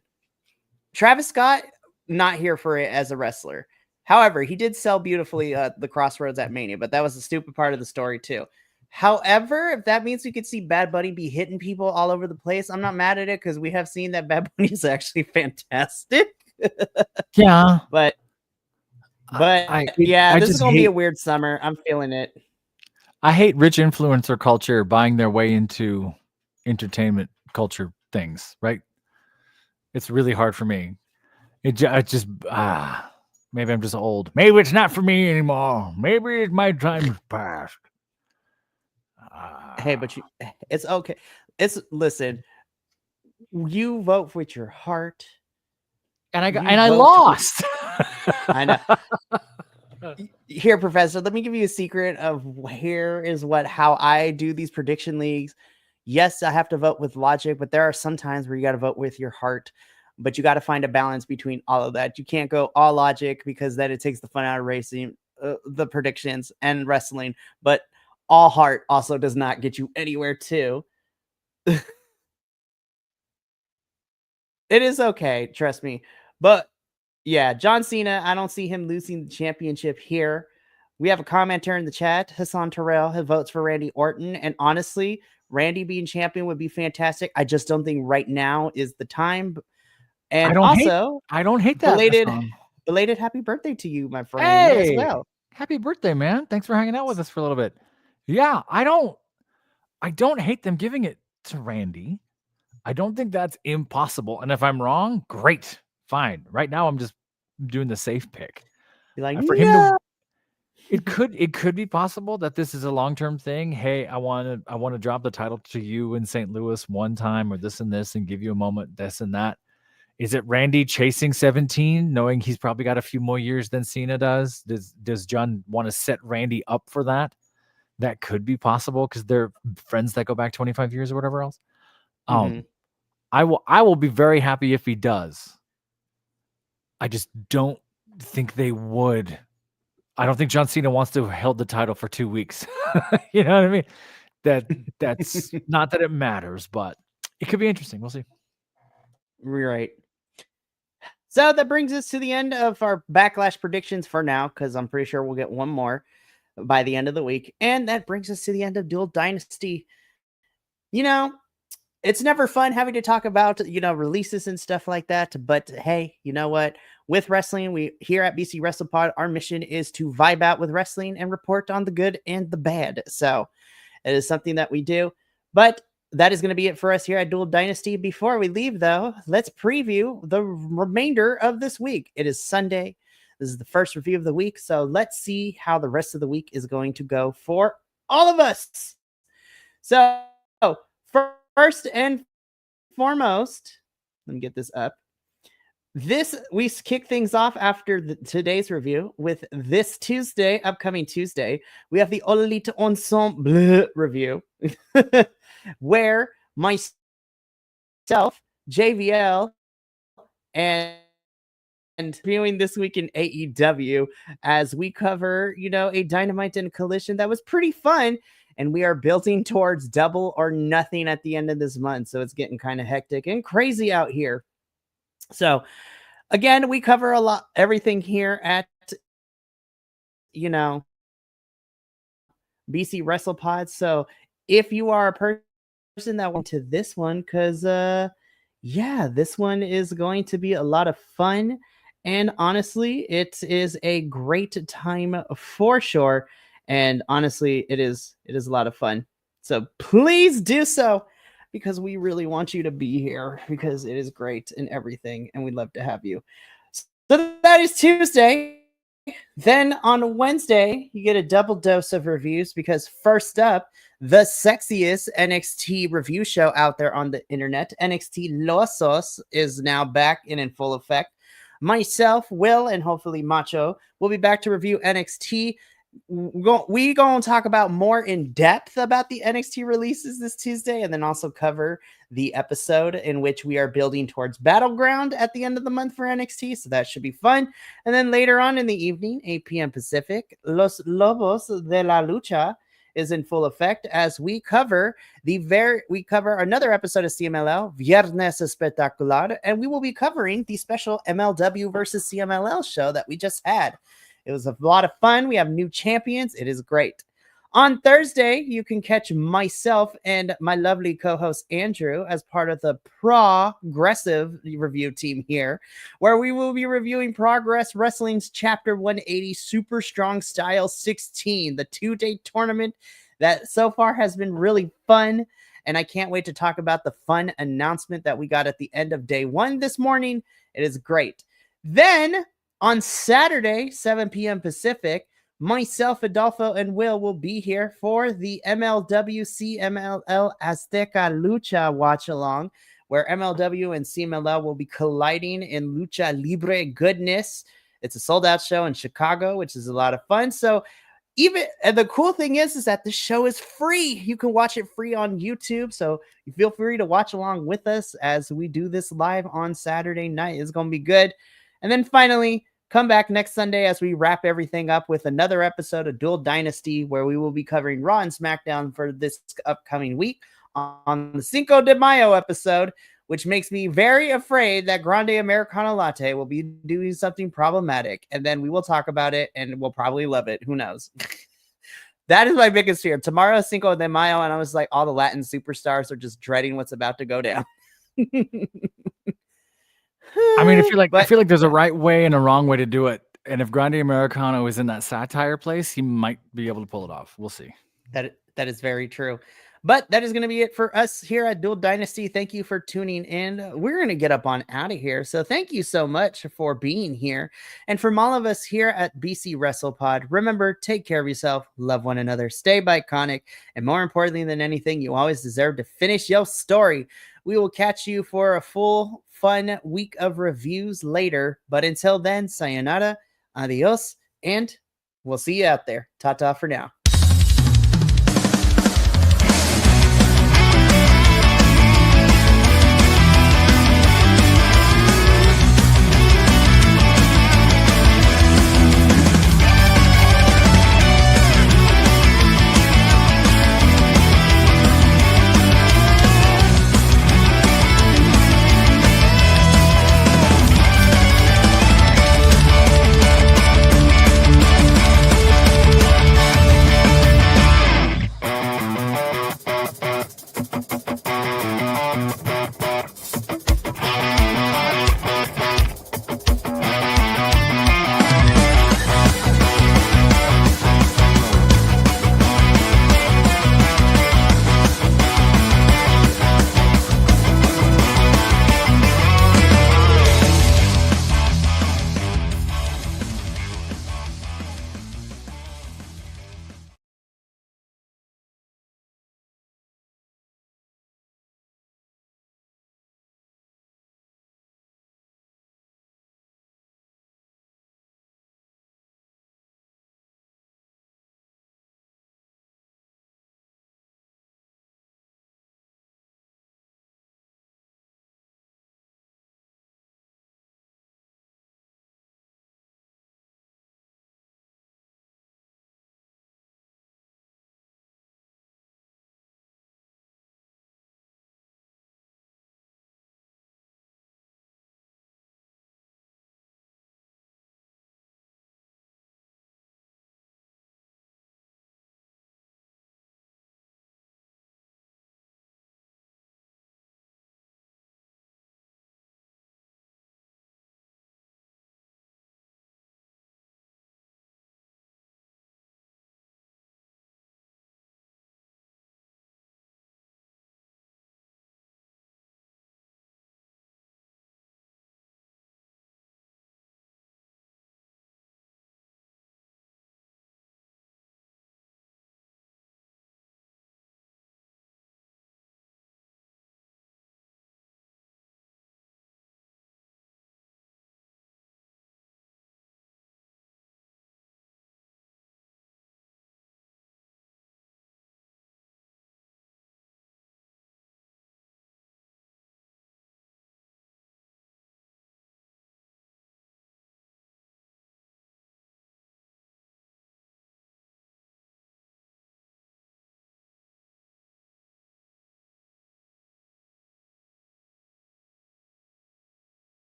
Travis Scott, not here for it as a wrestler. However, he did sell beautifully the Crossroads at Mania, but that was the stupid part of the story too. However, if that means we could see Bad Bunny be hitting people all over the place, I'm not mad at it because we have seen that Bad Bunny is actually fantastic. Yeah. But this is going to be a weird summer. I'm feeling it. I hate rich influencer culture buying their way into entertainment culture things, right? It's really hard for me. It just maybe I'm just old. Maybe it's not for me anymore. Maybe my time has passed. Hey, but it's okay. Listen, you vote with your heart, and I lost. I know. Here, Professor, let me give you a secret of how I do these prediction leagues. Yes, I have to vote with logic, but there are some times where you got to vote with your heart. But you got to find a balance between all of that. You can't go all logic because then it takes the fun out of racing, the predictions and wrestling. But all heart also does not get you anywhere too. It is okay, trust me. But yeah, John Cena, I don't see him losing the championship here. We have a commenter in the chat, Hassan Terrell, who votes for Randy Orton. And honestly, Randy being champion would be fantastic. I just don't think right now is the time. And I don't hate that. Belated happy birthday to you, my friend, as well. Happy birthday, man. Thanks for hanging out with us for a little bit. Yeah, I don't hate them giving it to Randy. I don't think that's impossible. And if I'm wrong, great. Fine. Right now I'm just doing the safe pick. You're like, for him to, it could be possible that this is a long-term thing. Hey, I want to drop the title to you in St. Louis one time or this and this and give you a moment, this and that. Is it Randy chasing 17, knowing he's probably got a few more years than Cena does? Does John want to set Randy up for that? That could be possible because they're friends that go back 25 years or whatever else. I will be very happy if he does. I just don't think they would. I don't think John Cena wants to hold the title for 2 weeks. You know what I mean? That's not that it matters, but it could be interesting. We'll see. Right. So that brings us to the end of our Backlash predictions for now, because I'm pretty sure we'll get one more by the end of the week. And that brings us to the end of Dual Dynasty. You know, it's never fun having to talk about, releases and stuff like that. But hey, you know what? With wrestling, we here at BC WrestlePod, our mission is to vibe out with wrestling and report on the good and the bad. So it is something that we do. But that is going to be it for us here at Dual Dynasty. Before we leave, though, let's preview the remainder of this week. It is Sunday. This is the first review of the week. So let's see how the rest of the week is going to go for all of us. So first and foremost, let me get this up. We kick things off after today's review with this Tuesday, upcoming Tuesday. We have the Olite Ensemble review, where myself, JVL, and viewing this week in AEW as we cover, a Dynamite and Collision that was pretty fun. And we are building towards Double or Nothing at the end of this month. So it's getting kind of hectic and crazy out here. So again, we cover everything here at BC WrestlePod. So if you are a person that went to this one, because this one is going to be a lot of fun. And honestly, it is a great time for sure. And honestly, it is a lot of fun. So please do so, because we really want you to be here, because it is great and everything, and we'd love to have you. So that is Tuesday. Then on Wednesday, you get a double dose of reviews, because first up, the sexiest NXT review show out there on the internet, NXT Losos, is now back and in full effect. Myself, Will, and hopefully Macho will be back to review NXT. We gonna talk about more in depth about the NXT releases this Tuesday, and then also cover the episode in which we are building towards Battleground at the end of the month for NXT. So that should be fun. And then later on in the evening, 8 p.m. Pacific, Los Lobos de la Lucha is in full effect as we cover another episode of CMLL, Viernes Espectacular, and we will be covering the special MLW versus CMLL show that we just had. It was a lot of fun. We have new champions. It is great. On Thursday, you can catch myself and my lovely co-host Andrew as part of the Progressive review team here, where we will be reviewing Progress Wrestling's Chapter 180 Super Strong Style 16, the 2-day tournament that so far has been really fun. And I can't wait to talk about the fun announcement that we got at the end of day 1 this morning. It is great. Then on Saturday, 7 p.m. Pacific, myself, Adolfo, and Will be here for the MLW CMLL Azteca Lucha watch along, where MLW and CMLL will be colliding in Lucha Libre goodness. It's a sold out show in Chicago, which is a lot of fun. So and the cool thing is that the show is free. You can watch it free on YouTube. So you feel free to watch along with us as we do this live on Saturday night. It's going to be good. And then finally, come back next Sunday as we wrap everything up with another episode of Dual Dynasty, where we will be covering Raw and SmackDown for this upcoming week on the Cinco de Mayo episode, which makes me very afraid that Grande Americano Latte will be doing something problematic. And then we will talk about it and we'll probably love it. Who knows? That is my biggest fear. Tomorrow, Cinco de Mayo, and I was like, all the Latin superstars are just dreading what's about to go down. I mean, I feel like there's a right way and a wrong way to do it. And if Grande Americano is in that satire place, he might be able to pull it off. We'll see. That is very true. But that is going to be it for us here at Dual Dynasty. Thank you for tuning in. We're going to get up on out of here. So thank you so much for being here. And from all of us here at BC WrestlePod, remember, take care of yourself, love one another, stay iconic, and more importantly than anything, you always deserve to finish your story. We will catch you for a full, fun week of reviews later. But until then, sayonara, adios, and we'll see you out there. Ta-ta for now.